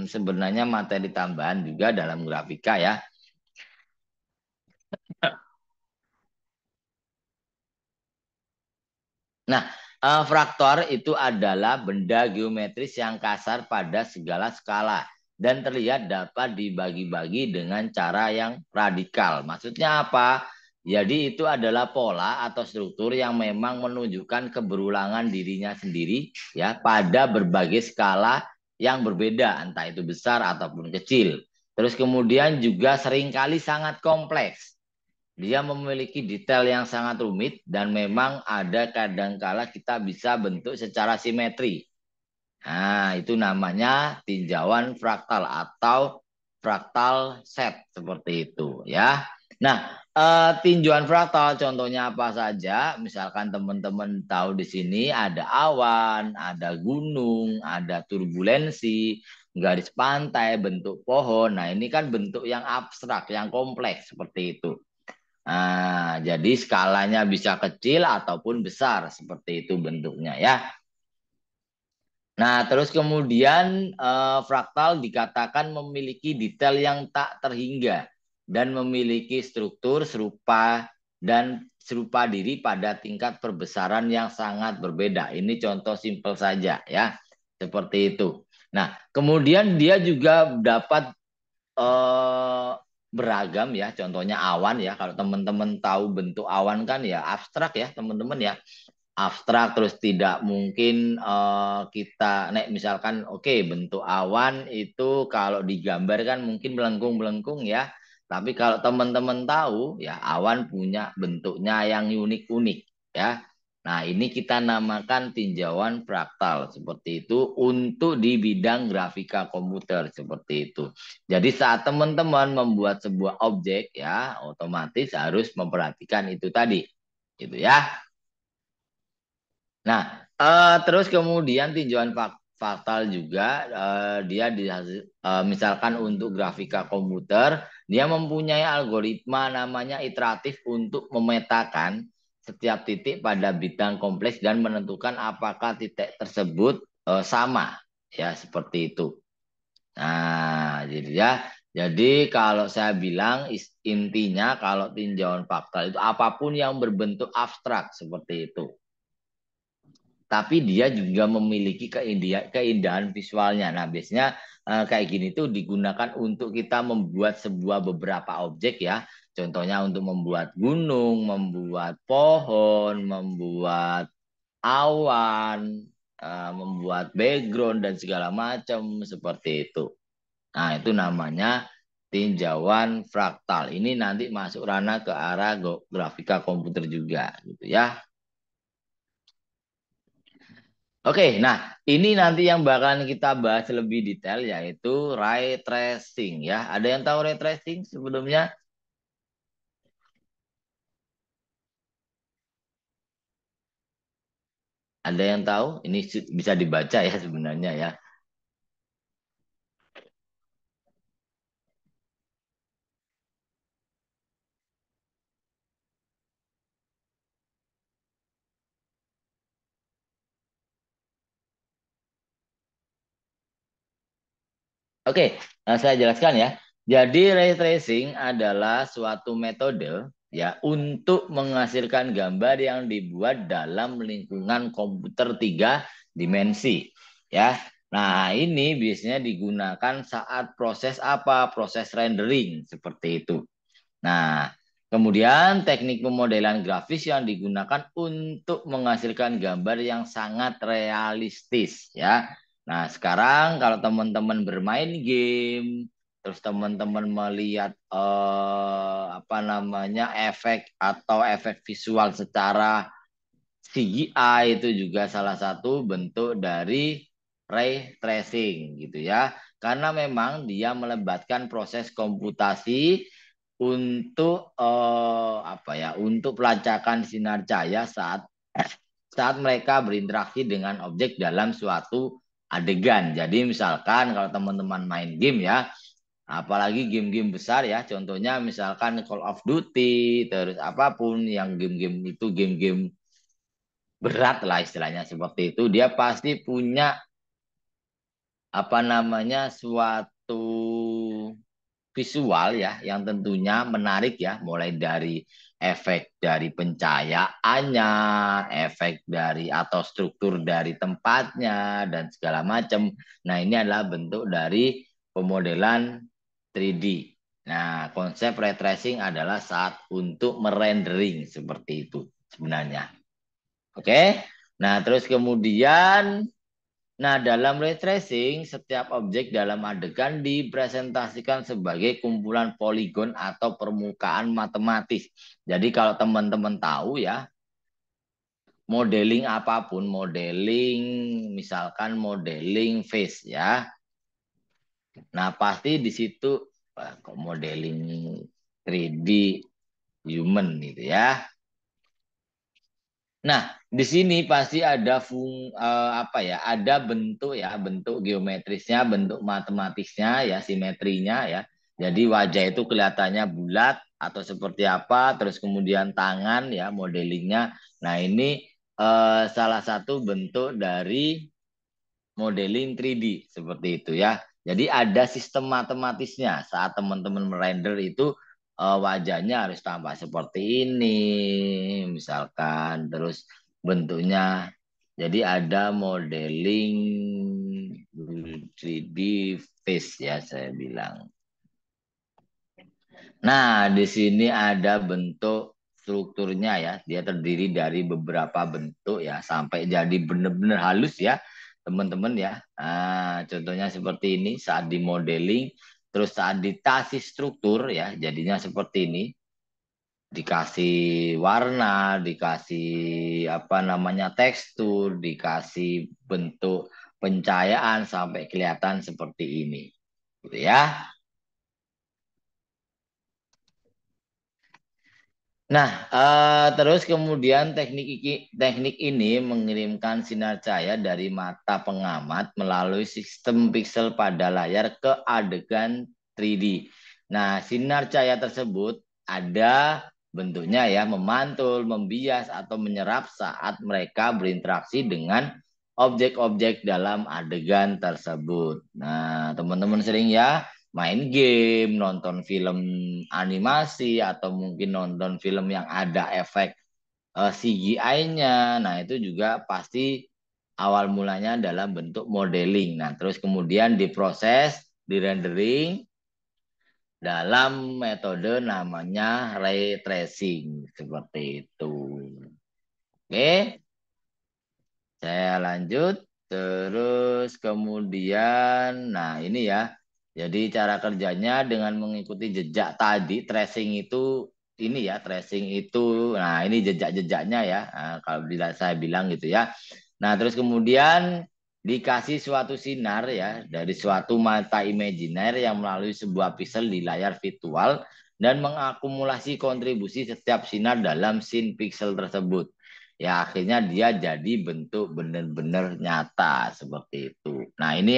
sebenarnya materi tambahan juga dalam grafika ya. Nah, fraktor itu adalah benda geometris yang kasar pada segala skala dan terlihat dapat dibagi-bagi dengan cara yang radikal. Maksudnya apa? Jadi itu adalah pola atau struktur yang memang menunjukkan keberulangan dirinya sendiri ya pada berbagai skala yang berbeda, entah itu besar ataupun kecil. Terus kemudian juga seringkali sangat kompleks. Dia memiliki detail yang sangat rumit dan memang ada kadangkala kita bisa bentuk secara simetri. Nah, itu namanya tinjauan fraktal atau fraktal set seperti itu ya. Nah, tinjauan fraktal contohnya apa saja? Misalkan teman-teman tahu di sini ada awan, ada gunung, ada turbulensi, garis pantai, bentuk pohon. Nah, ini kan bentuk yang abstrak, yang kompleks seperti itu. Nah, jadi skalanya bisa kecil ataupun besar seperti itu bentuknya ya. Nah, terus kemudian fraktal dikatakan memiliki detail yang tak terhingga dan memiliki struktur serupa diri pada tingkat perbesaran yang sangat berbeda. Ini contoh simpel saja ya, seperti itu. Nah, kemudian dia juga dapat beragam ya, contohnya awan ya. Kalau teman-teman tahu bentuk awan kan ya abstrak ya teman-teman ya, abstrak. Terus tidak mungkin kita misalkan oke, bentuk awan itu kalau digambar kan mungkin melengkung-melengkung ya, tapi kalau teman-teman tahu ya awan punya bentuknya yang unik-unik ya. Nah, ini kita namakan tinjauan fraktal seperti itu untuk di bidang grafika komputer seperti itu. Jadi saat teman-teman membuat sebuah objek ya, otomatis harus memperhatikan itu tadi. Gitu ya. Nah, Terus kemudian tinjauan faktal juga dia misalkan untuk grafika komputer dia mempunyai algoritma namanya iteratif untuk memetakan setiap titik pada bidang kompleks dan menentukan apakah titik tersebut sama ya seperti itu. Nah, jadi kalau saya bilang intinya kalau tinjauan faktal itu apapun yang berbentuk abstrak seperti itu. Tapi dia juga memiliki keindahan visualnya. Nah, biasanya kayak gini tuh digunakan untuk kita membuat sebuah beberapa objek ya. Contohnya untuk membuat gunung, membuat pohon, membuat awan, membuat background dan segala macam seperti itu. Nah, itu namanya tinjauan fraktal. Ini nanti masuk ranah ke arah grafika komputer juga gitu ya. Oke, nah ini nanti yang bakalan kita bahas lebih detail yaitu ray tracing ya. Ada yang tahu ray tracing sebelumnya? Ada yang tahu? Ini bisa dibaca ya sebenarnya ya. Oke, saya jelaskan ya. Jadi ray tracing adalah suatu metode ya untuk menghasilkan gambar yang dibuat dalam lingkungan komputer 3 dimensi ya. Nah, ini biasanya digunakan saat proses apa? Proses rendering seperti itu. Nah, kemudian teknik pemodelan grafis yang digunakan untuk menghasilkan gambar yang sangat realistis ya. Nah, sekarang kalau teman-teman bermain game, terus teman-teman melihat apa namanya efek atau efek visual secara CGI itu juga salah satu bentuk dari ray tracing gitu ya. Karena memang dia melibatkan proses komputasi untuk apa ya? Untuk pelacakan sinar cahaya saat mereka berinteraksi dengan objek dalam suatu adegan. Jadi misalkan kalau teman-teman main game ya, apalagi game-game besar ya, contohnya misalkan Call of Duty, terus apapun yang game-game itu game-game berat lah istilahnya seperti itu, dia pasti punya apa namanya suatu visual ya yang tentunya menarik ya, mulai dari efek dari pencahayaannya, efek dari atau struktur dari tempatnya dan segala macam. Nah, ini adalah bentuk dari pemodelan 3D. Nah, konsep ray tracing adalah saat untuk merendering seperti itu sebenarnya. Oke. Nah, terus kemudian nah, dalam ray tracing, setiap objek dalam adegan dipresentasikan sebagai kumpulan poligon atau permukaan matematis. Jadi kalau teman-teman tahu ya, modeling apapun, modeling misalkan modeling face ya. Nah, pasti di situ modeling 3D human gitu ya. Nah, di sini pasti ada apa ya? Ada bentuk ya, bentuk geometrisnya, bentuk matematisnya ya, simetrinya ya. Jadi wajah itu kelihatannya bulat atau seperti apa, terus kemudian tangan ya modelingnya. Nah, ini salah satu bentuk dari modeling 3D seperti itu ya. Jadi ada sistem matematisnya saat teman-teman merender itu wajahnya harus tampak seperti ini misalkan terus bentuknya. Jadi ada modeling 3D face ya saya bilang. Nah, di sini ada bentuk strukturnya ya. Dia terdiri dari beberapa bentuk ya sampai jadi benar-benar halus ya, teman-teman ya. Nah, contohnya seperti ini saat di modeling, terus saat dikasih struktur ya, jadinya seperti ini. Dikasih warna, dikasih apa namanya tekstur, dikasih bentuk pencahayaan sampai kelihatan seperti ini. Gitu ya. Nah, terus kemudian teknik ini mengirimkan sinar cahaya dari mata pengamat melalui sistem piksel pada layar ke adegan 3D. Nah, sinar cahaya tersebut ada bentuknya ya, memantul, membias, atau menyerap saat mereka berinteraksi dengan objek-objek dalam adegan tersebut. Nah, teman-teman sering ya main game, nonton film animasi, atau mungkin nonton film yang ada efek CGI-nya. Nah, itu juga pasti awal mulanya dalam bentuk modeling. Nah, terus kemudian diproses, di-rendering dalam metode namanya ray tracing. Seperti itu. Oke, saya lanjut. Terus kemudian, nah ini ya. Jadi cara kerjanya dengan mengikuti jejak tadi, tracing itu ini ya, tracing itu. Nah, ini jejak-jejaknya ya. Nah, kalau bila saya bilang gitu ya. Nah, terus kemudian dikasih suatu sinar ya dari suatu mata imajiner yang melalui sebuah pixel di layar virtual dan mengakumulasi kontribusi setiap sinar dalam scene pixel tersebut. Ya akhirnya dia jadi bentuk benar-benar nyata seperti itu. Nah ini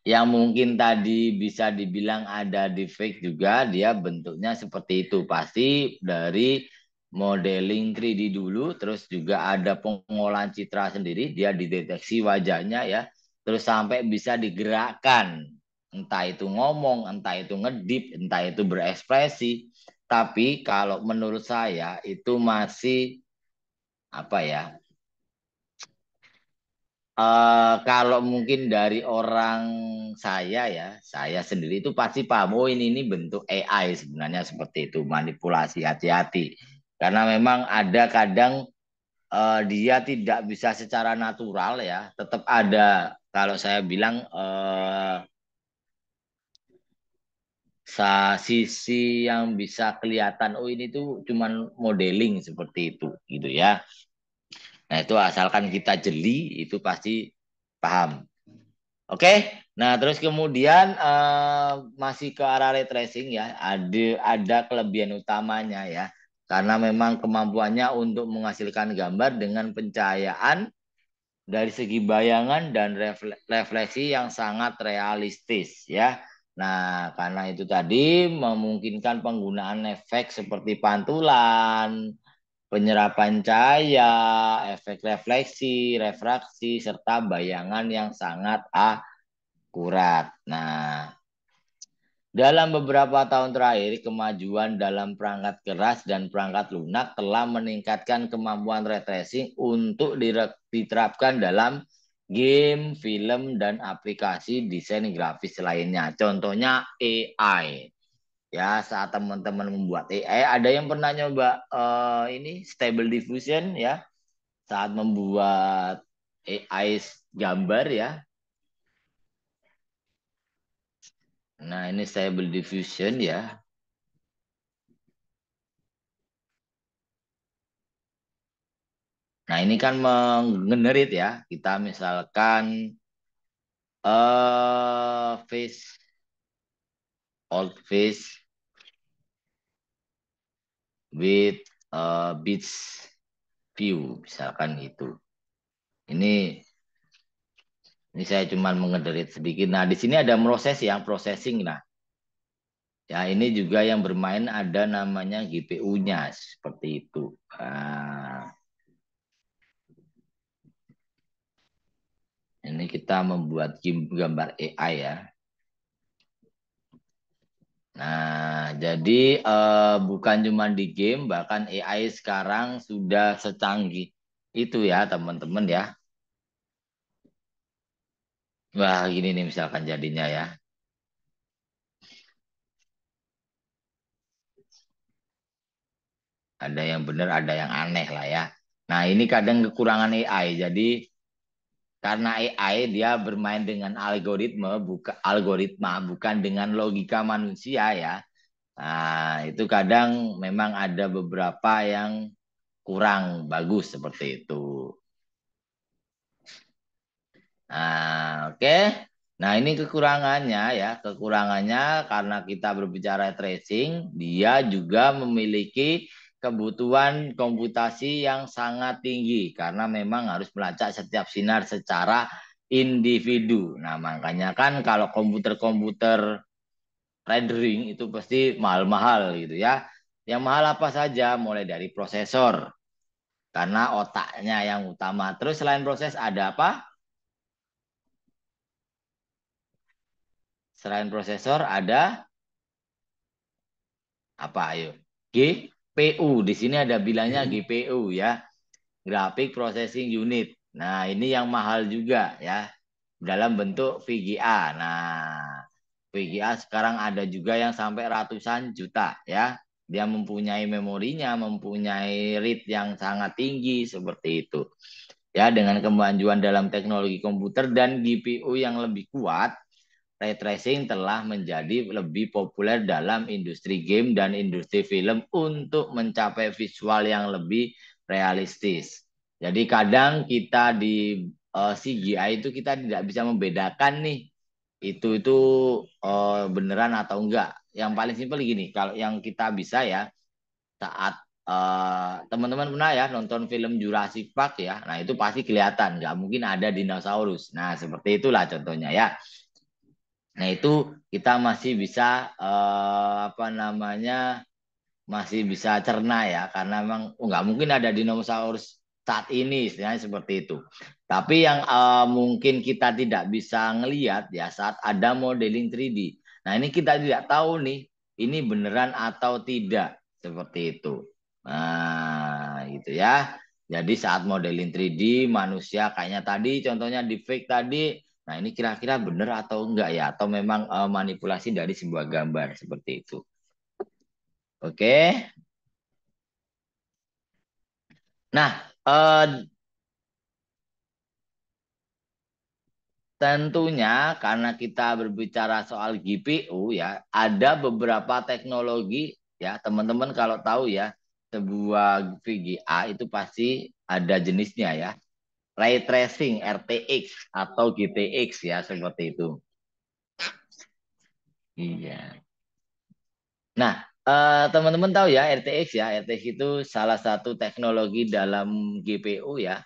yang mungkin tadi bisa dibilang ada defect juga, dia bentuknya seperti itu. Pasti dari modeling 3D dulu, terus juga ada pengolahan citra sendiri, dia dideteksi wajahnya ya, terus sampai bisa digerakkan. Entah itu ngomong, entah itu ngedip, entah itu berekspresi. Tapi kalau menurut saya itu masih apa ya? Kalau mungkin dari orang saya sendiri itu pasti paham, oh ini bentuk AI sebenarnya seperti itu, manipulasi, hati-hati. Karena memang ada kadang dia tidak bisa secara natural ya, tetap ada, kalau saya bilang sisi yang bisa kelihatan, oh ini tuh cuman modeling seperti itu, gitu ya. Nah itu asalkan kita jeli, itu pasti paham. Oke, nah terus kemudian masih ke arah ray tracing ya, ada kelebihan utamanya ya, karena memang kemampuannya untuk menghasilkan gambar dengan pencahayaan dari segi bayangan dan refleksi yang sangat realistis ya. Nah, karena itu tadi memungkinkan penggunaan efek seperti pantulan, penyerapan cahaya, efek refleksi, refraksi, serta bayangan yang sangat akurat. Nah, dalam beberapa tahun terakhir, kemajuan dalam perangkat keras dan perangkat lunak telah meningkatkan kemampuan ray tracing untuk diterapkan dalam game, film, dan aplikasi desain grafis lainnya. Contohnya AI. Ya, saat teman-teman membuat AI, ada yang pernah nyoba ini Stable Diffusion ya, saat membuat AI gambar ya. Nah, ini Stable Diffusion ya. Nah, ini kan mengenerit ya. Kita misalkan face old face with beach view misalkan gitu. Ini saya cuma mengenerit sedikit. Nah, di sini ada proses yang processing. Nah, ya ini juga yang bermain ada namanya GPU-nya seperti itu. Nah, ini kita membuat gambar AI ya. Nah, jadi bukan cuma di game, bahkan AI sekarang sudah secanggih itu ya, teman-teman ya. Wah, gini nih misalkan jadinya ya. Ada yang benar, ada yang aneh lah ya. Nah, ini kadang kekurangan AI. Jadi, karena AI dia bermain dengan algoritma, bukan dengan logika manusia ya. Nah, itu kadang memang ada beberapa yang kurang bagus seperti itu. Nah, oke. Nah, ini kekurangannya ya. Kekurangannya karena kita berbicara tracing, dia juga memiliki kebutuhan komputasi yang sangat tinggi karena memang harus melacak setiap sinar secara individu. Nah, makanya kan kalau komputer-komputer rendering itu pasti mahal-mahal gitu ya. Yang mahal apa saja? Mulai dari prosesor, karena otaknya yang utama. Terus selain proses ada apa? Selain prosesor ada apa ayo? GPU. Di sini ada bilangnya GPU ya, Graphic Processing Unit. Nah, ini yang mahal juga ya, dalam bentuk VGA. Nah, VGA sekarang ada juga yang sampai ratusan juta ya. Dia mempunyai memorinya, mempunyai rate yang sangat tinggi seperti itu. Ya, dengan kemajuan dalam teknologi komputer dan GPU yang lebih kuat, ray tracing telah menjadi lebih populer dalam industri game dan industri film untuk mencapai visual yang lebih realistis. Jadi kadang kita di CGI itu kita tidak bisa membedakan nih itu beneran atau enggak. Yang paling simpel gini, kalau yang kita bisa ya saat teman-teman pernah ya nonton film Jurassic Park ya, nah itu pasti kelihatan, nggak mungkin ada dinosaurus. Nah seperti itulah contohnya ya. Nah itu kita masih bisa apa namanya masih bisa cerna ya karena memang nggak mungkin ada dinosaurus saat ini istilahnya seperti itu. Tapi yang mungkin kita tidak bisa ngelihat ya saat ada modeling 3D. Nah ini kita tidak tahu nih ini beneran atau tidak seperti itu. Nah gitu ya. Jadi saat modeling 3D manusia kayaknya tadi contohnya di fake tadi. Nah ini kira-kira bener atau enggak ya? Atau memang manipulasi dari sebuah gambar seperti itu. Oke. Nah, tentunya karena kita berbicara soal GPU ya, ada beberapa teknologi ya, teman-teman kalau tahu ya, sebuah VGA itu pasti ada jenisnya ya. Ray tracing RTX atau GTX ya, seperti itu. Iya. Nah, teman-teman tahu ya RTX ya, RTX itu salah satu teknologi dalam GPU ya,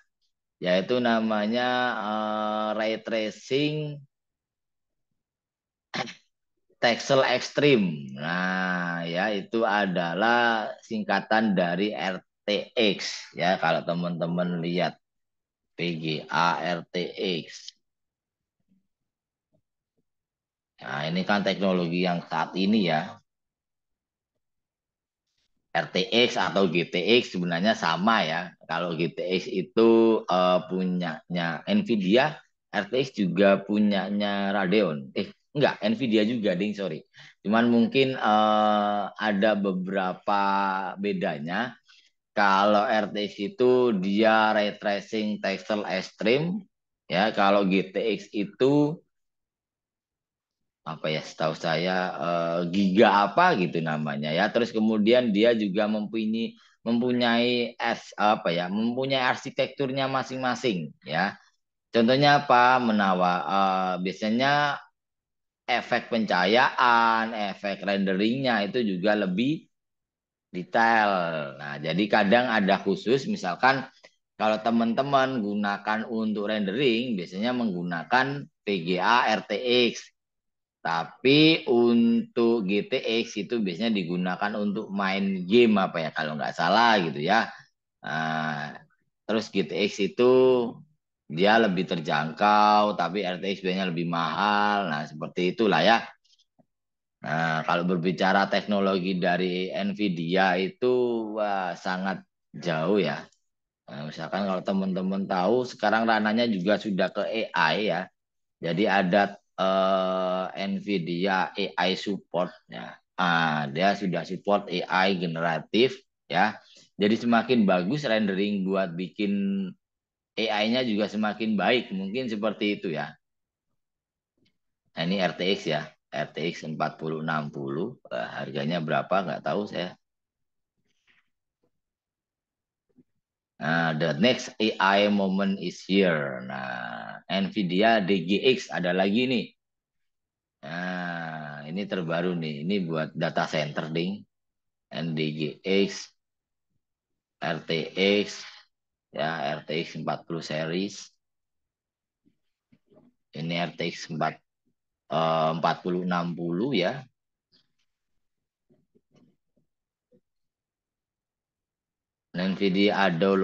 yaitu namanya ray tracing Texel Extreme. Nah, ya itu adalah singkatan dari RTX ya kalau teman-teman lihat VGA RTX. Nah, ini kan teknologi yang saat ini ya. RTX atau GTX sebenarnya sama ya. Kalau GTX itu punyanya Nvidia, RTX juga punyanya Radeon. Enggak, Nvidia juga, ding, sorry. Cuman mungkin ada beberapa bedanya. Kalau RTX itu dia ray tracing texel extreme, ya. Kalau GTX itu apa ya setahu saya giga apa gitu namanya ya terus kemudian dia juga mempunyai apa ya mempunyai arsitekturnya masing-masing ya contohnya apa biasanya efek pencahayaan efek renderingnya itu juga lebih detail. Nah jadi kadang ada khusus misalkan kalau teman-teman gunakan untuk rendering biasanya menggunakan VGA RTX. Tapi untuk GTX itu biasanya digunakan untuk main game apa ya kalau nggak salah gitu ya. Nah, terus GTX itu dia lebih terjangkau, tapi RTX biasanya lebih mahal. Nah, seperti itulah ya. Nah, kalau berbicara teknologi dari Nvidia itu wah, sangat jauh ya. Nah, misalkan kalau teman-teman tahu sekarang ranahnya juga sudah ke AI ya. Jadi ada Nvidia AI support ya. Dia sudah support AI generatif ya. Jadi semakin bagus rendering buat bikin AI-nya juga semakin baik. Mungkin seperti itu ya. Nah, ini RTX ya. RTX 4060. Harganya berapa nggak tahu saya. Nah, the next AI moment is here. Nah, Nvidia DGX ada lagi nih. ini terbaru nih. Ini buat data center ding. NDGX, RTX, ya RTX 40 series. Ini RTX 4060 ya. NVIDIA Ado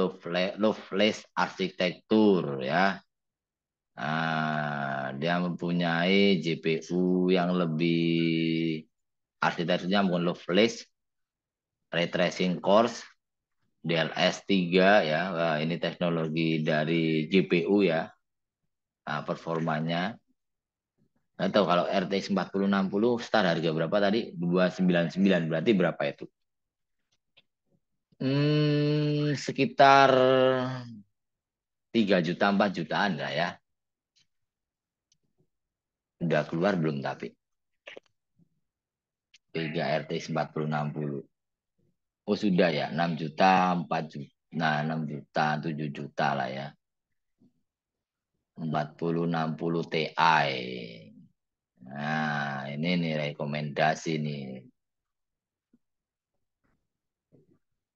Loveless Architecture ya. Nah, dia mempunyai GPU yang lebih arsitekturnya bukan Loveless, Ray Tracing Cores, DLS 3 ya. Wah, ini teknologi dari GPU ya. Nah, performanya. Nggak tahu kalau RTX 4060 start harga berapa tadi? 299 berarti berapa itu? Sekitar 3 juta 4 jutaan lah ya. Udah keluar belum tapi? 3 RTX 4060. Oh sudah ya, 6 juta, 4 juta. Nah, 6 juta, 7 juta lah ya. 4060 Ti. Nah, ini nih rekomendasi nih.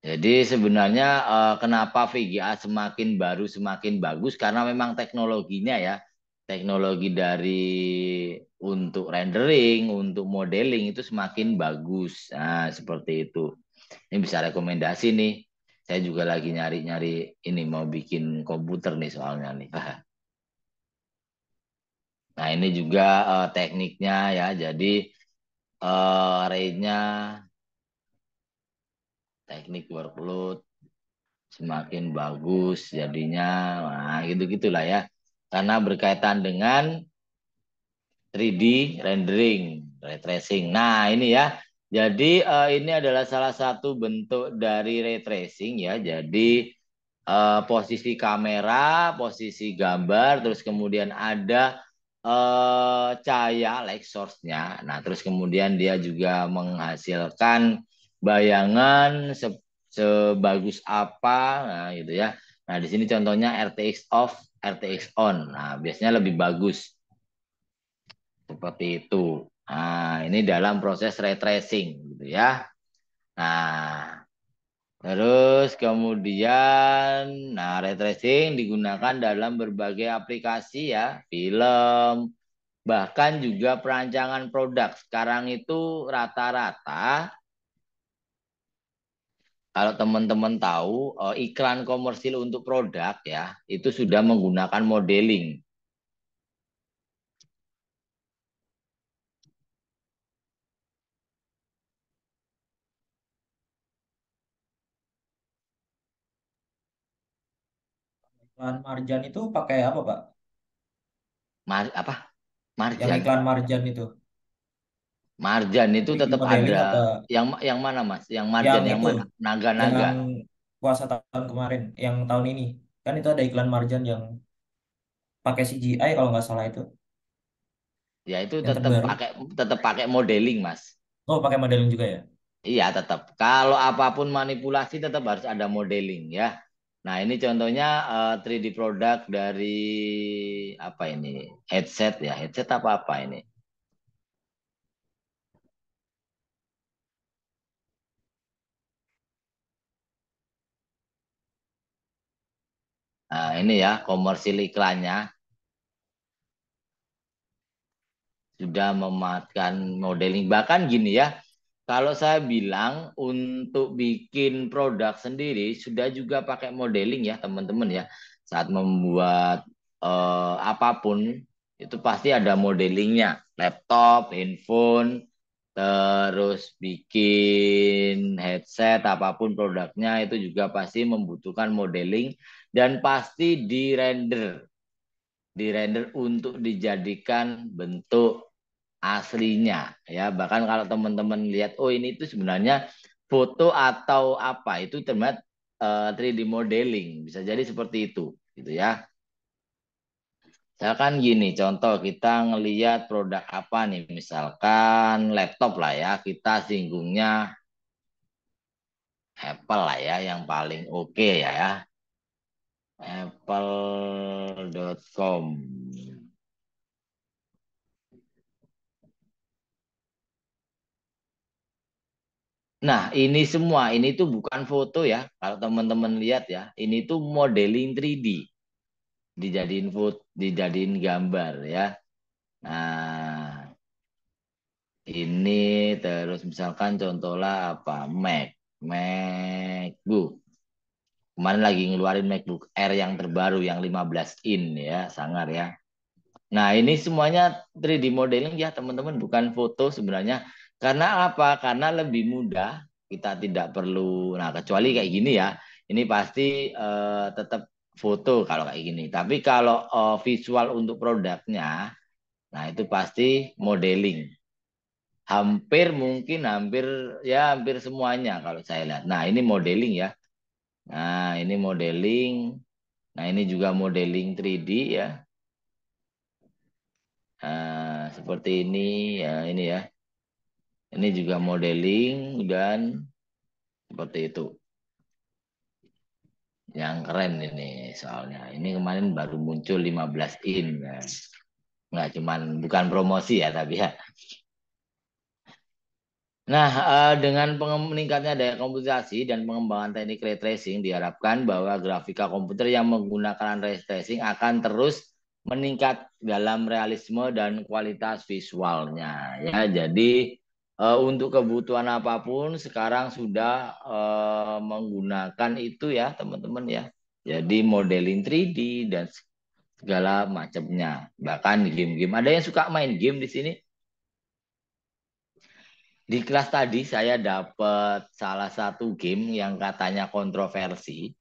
Jadi sebenarnya kenapa VGA semakin baru semakin bagus karena memang teknologinya ya. Teknologi dari untuk rendering, untuk modeling itu semakin bagus. Nah, seperti itu. Ini bisa rekomendasi nih. Saya juga lagi nyari-nyari ini mau bikin komputer nih soalnya nih. Nah, ini juga tekniknya ya. Jadi arraynya teknik workload semakin bagus jadinya. Nah, gitu-gitulah ya. Karena berkaitan dengan 3D rendering, ray tracing. Nah, ini ya. Jadi ini adalah salah satu bentuk dari ray tracing ya. Jadi posisi kamera, posisi gambar, terus kemudian ada cahaya light source-nya. Nah, terus kemudian dia juga menghasilkan bayangan sebagus apa, nah gitu ya. Nah, di sini contohnya RTX off, RTX on. Nah, biasanya lebih bagus seperti itu. Nah, ini dalam proses ray tracing gitu ya. Nah, terus kemudian, nah ray tracing digunakan dalam berbagai aplikasi ya, film, bahkan juga perancangan produk. Sekarang itu rata-rata, kalau teman-teman tahu, iklan komersil untuk produk ya, itu sudah menggunakan modeling. Iklan Marjan itu pakai apa, Pak? Apa? Yang Marjan. iklan Marjan itu. Marjan itu 3D tetap modeling ada. apa Yang mana Mas? Yang marjan yang yang itu mana? yang Naga-naga. puasa tahun kemarin, yang tahun ini. Kan itu ada iklan Marjan yang pakai CGI kalau nggak salah itu, Ya itu yang terbaru. tetap pakai modeling, Mas. Oh, pakai modeling juga ya? Iya, tetap. Kalau apapun manipulasi tetap harus ada modeling ya. Nah, ini contohnya 3D product dari apa ini? Headset ya. Headset apa ini? Nah, ini ya komersil iklannya sudah memakan modeling. Bahkan gini ya, kalau saya bilang untuk bikin produk sendiri sudah juga pakai modeling ya teman-teman ya. Saat membuat apapun itu pasti ada modelingnya. Laptop, handphone, terus bikin headset apapun produknya itu juga pasti membutuhkan modeling dan pasti di render untuk dijadikan bentuk aslinya ya. Bahkan kalau teman-teman lihat oh ini itu sebenarnya foto atau apa itu terlihat 3D modeling bisa jadi seperti itu gitu ya. Misalkan gini contoh kita ngelihat produk apa nih misalkan laptop lah ya kita singgungnya Apple lah ya yang paling oke ya, apple.com. Nah, ini semua, ini tuh bukan foto ya. Kalau teman-teman lihat ya, ini tuh modeling 3D. Dijadiin foto, dijadiin gambar ya. Nah, ini terus misalkan contohnya apa? MacBook. Kemarin lagi ngeluarin MacBook Air yang terbaru, yang 15 in ya, sangar ya. Nah, ini semuanya 3D modeling ya, teman-teman, bukan foto sebenarnya. Karena apa? Karena lebih mudah, kita tidak perlu, nah kecuali kayak gini ya, ini pasti tetap foto kalau kayak gini. Tapi kalau visual untuk produknya, nah itu pasti modeling. Hampir ya hampir semuanya kalau saya lihat. Nah, ini modeling ya. Nah, ini modeling. Nah, ini juga modeling 3D ya. Seperti ini ya, ini ya. Ini juga modeling dan seperti itu. Yang keren ini soalnya. Ini kemarin baru muncul 15 in ya. Nggak cuman bukan promosi ya tapi ya. Nah, dengan meningkatnya daya komputasi dan pengembangan teknik ray tracing diharapkan bahwa grafika komputer yang menggunakan ray tracing akan terus meningkat dalam realisme dan kualitas visualnya ya. Jadi untuk kebutuhan apapun sekarang sudah menggunakan itu ya, teman-teman ya. Jadi modeling 3D dan segala macamnya. Bahkan game-game. Ada yang suka main game di sini? Di kelas tadi saya dapat salah satu game yang katanya kontroversi.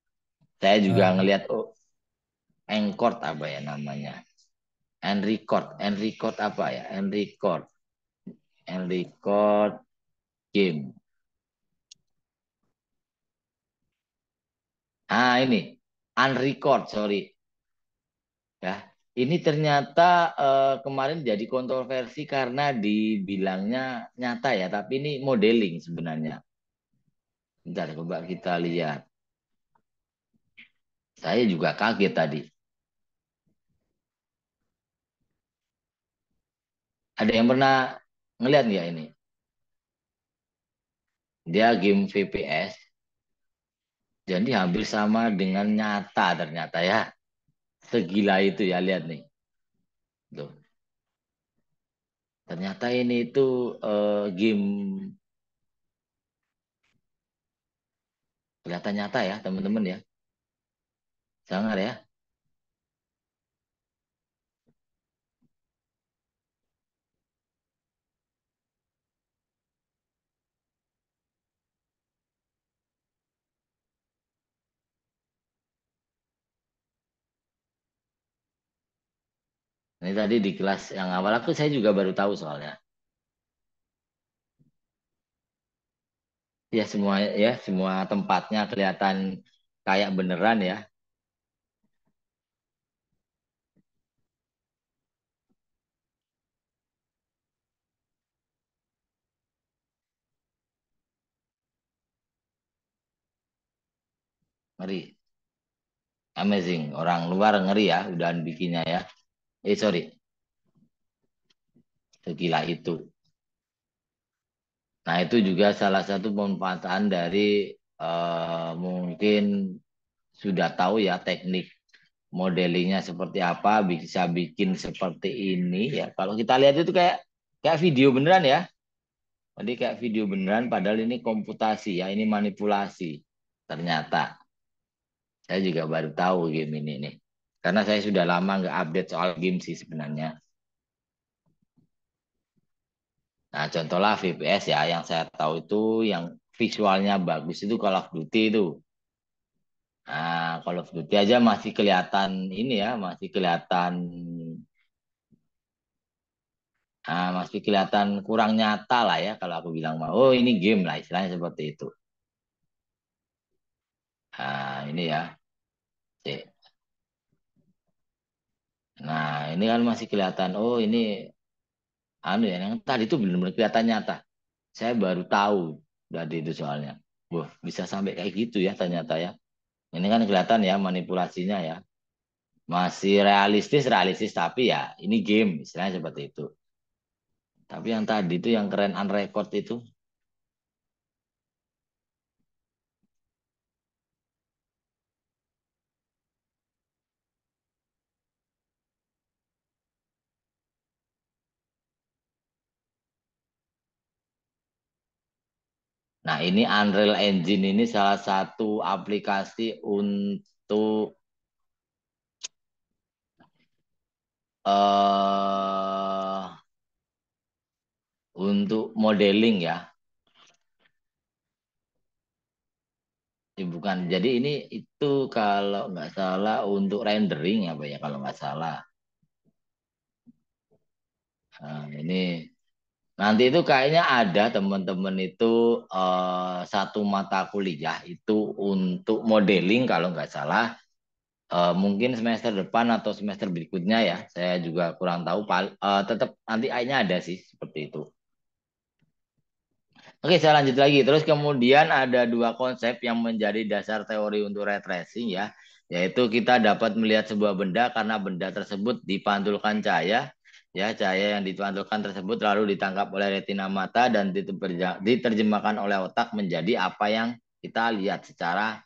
Saya juga Eh, ngelihat oh, Encore apa ya namanya? Enrecord apa ya? Enrecord game. Ah ini Unrecord, sorry ya. Ini ternyata kemarin jadi kontroversi karena dibilangnya nyata ya, tapi ini modeling sebenarnya. Bentar, coba kita lihat. Saya juga kaget tadi. Ada yang pernah ngeliat nggak ini? Dia game VPS, jadi hampir sama dengan nyata ternyata ya. Segila itu ya, lihat nih. Tuh. Ternyata ini itu game kelihatan nyata ya, teman-teman ya. Sangat ya. Ini tadi di kelas yang awal aku saya juga baru tahu soalnya. Ya semua ya, semua tempatnya kelihatan kayak beneran ya. Ngeri. Amazing. Orang luar ngeri ya, udahan bikinnya ya. Sorry, segila itu. Nah, itu juga salah satu pemanfaatan dari mungkin sudah tahu ya teknik modelingnya seperti apa, bisa bikin seperti ini ya. Kalau kita lihat itu kayak kayak video beneran ya. Jadi kayak video beneran padahal ini komputasi ya, ini manipulasi. Ternyata saya juga baru tahu game ini nih. Karena saya sudah lama nggak update soal game sih sebenarnya. Nah, contohlah VPS ya, yang saya tahu itu yang visualnya bagus itu Call of Duty itu. Nah, Call of Duty aja masih kelihatan ini ya, masih kelihatan kurang nyata lah ya kalau aku bilang mah. Oh, ini game lah istilahnya seperti itu. Nah, ini ya. Cek. Nah, ini kan masih kelihatan. Oh, ini anu ya, yang tadi itu benar-benar kelihatan nyata. Saya baru tahu dari itu soalnya. Wah, bisa sampai kayak gitu ya ternyata ya. Ini kan kelihatan ya manipulasinya ya. Masih realistis tapi ya ini game istilahnya seperti itu. Tapi yang tadi itu yang keren unrecord itu Nah, ini Unreal Engine ini salah satu aplikasi eh untuk modeling ya. Bukan. Jadi ini itu kalau nggak salah untuk rendering apa ya kalau nggak salah. Nah, ini nanti itu kayaknya ada teman-teman itu satu mata kuliah itu untuk modeling kalau nggak salah. Mungkin semester depan atau semester berikutnya ya. Saya juga kurang tahu. Tetap nanti kayaknya ada sih seperti itu. Oke, saya lanjut lagi. Terus kemudian ada dua konsep yang menjadi dasar teori untuk ray tracing ya, yaitu kita dapat melihat sebuah benda karena benda tersebut dipantulkan cahaya, ya cahaya yang dipantulkan tersebut lalu ditangkap oleh retina mata dan diterjemahkan oleh otak menjadi apa yang kita lihat secara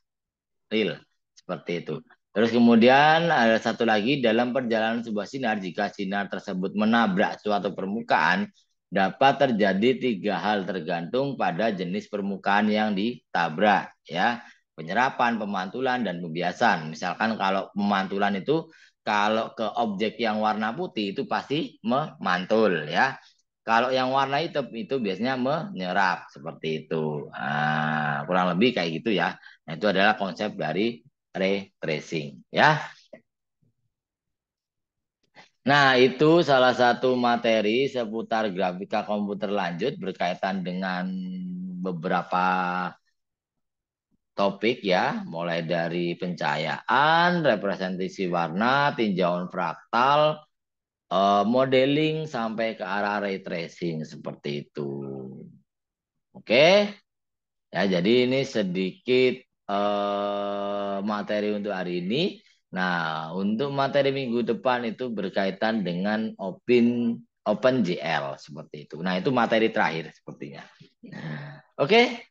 real, seperti itu. Terus kemudian ada satu lagi dalam perjalanan sebuah sinar, jika sinar tersebut menabrak suatu permukaan, dapat terjadi tiga hal tergantung pada jenis permukaan yang ditabrak, ya. Penyerapan, pemantulan, dan pembiasan. Misalkan kalau pemantulan itu kalau ke objek yang warna putih itu pasti memantul, ya. Kalau yang warna hitam itu biasanya menyerap seperti itu. Nah, kurang lebih kayak gitu ya. Nah, itu adalah konsep dari ray tracing, ya. Nah, itu salah satu materi seputar grafika komputer lanjut berkaitan dengan beberapa topik ya, mulai dari pencahayaan, representasi warna, tinjauan fraktal, modeling sampai ke arah ray tracing seperti itu. Oke, ya jadi ini sedikit materi untuk hari ini. Nah, untuk materi minggu depan itu berkaitan dengan OpenGL seperti itu. Nah, itu materi terakhir sepertinya. Oke,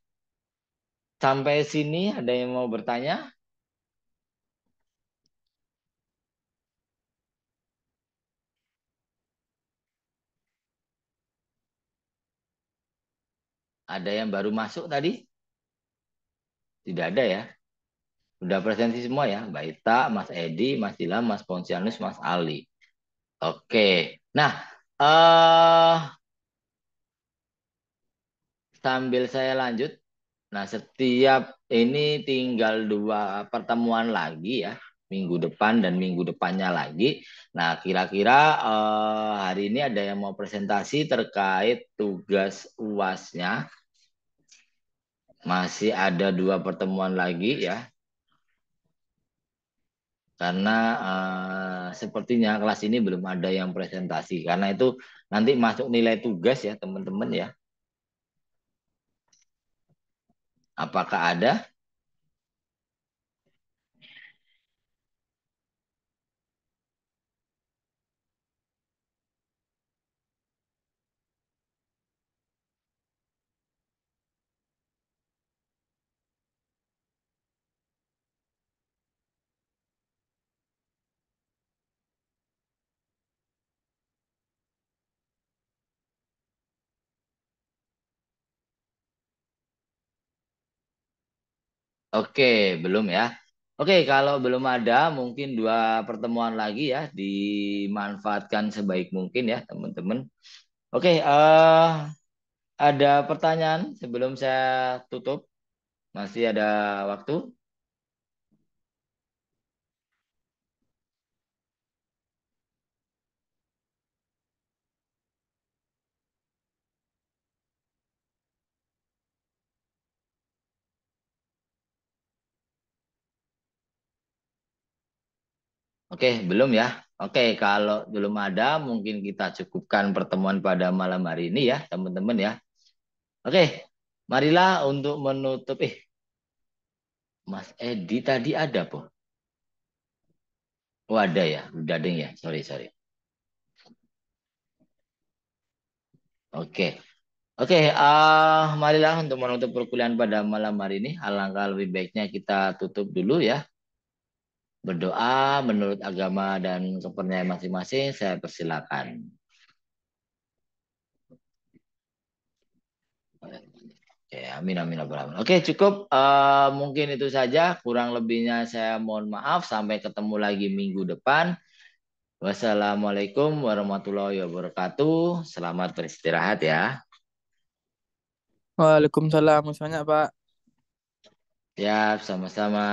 sampai sini ada yang mau bertanya? Ada yang baru masuk tadi? Tidak ada ya. Sudah presentasi semua ya, Mbak Ita, Mas Edi, Mas Ilham, Mas Ponsianus, Mas Ali. Oke. Nah, eh sambil saya lanjut. Nah, setiap ini tinggal dua pertemuan lagi ya, minggu depan dan minggu depannya lagi. Nah, kira-kira hari ini ada yang mau presentasi terkait tugas UASnya. Masih ada dua pertemuan lagi ya, karena sepertinya kelas ini belum ada yang presentasi. Karena itu nanti masuk nilai tugas ya, teman-teman ya. Apakah ada? Oke, belum ya. Oke, kalau belum ada, mungkin dua pertemuan lagi ya, dimanfaatkan sebaik mungkin ya, teman-teman. Oke, ada pertanyaan sebelum saya tutup? Masih ada waktu? Oke, belum ya. Oke, kalau belum ada, mungkin kita cukupkan pertemuan pada malam hari ini ya, teman-teman ya. Oke, marilah untuk menutup. Mas Edi tadi ada, Po? Oh, ada ya. Udah ding ya. Sorry, sorry. Oke. Oke, marilah untuk menutup perkuliahan pada malam hari ini. Alangkah lebih baiknya kita tutup dulu ya. Berdoa menurut agama dan kepercayaan masing-masing. Saya persilakan. Oke, amin amin ya rabbal alamin. Oke, cukup. Mungkin itu saja. Kurang lebihnya saya mohon maaf. Sampai ketemu lagi minggu depan. Wassalamualaikum warahmatullahi wabarakatuh. Selamat beristirahat ya. Waalaikumsalam. Banyak, Pak. Siap, sama-sama.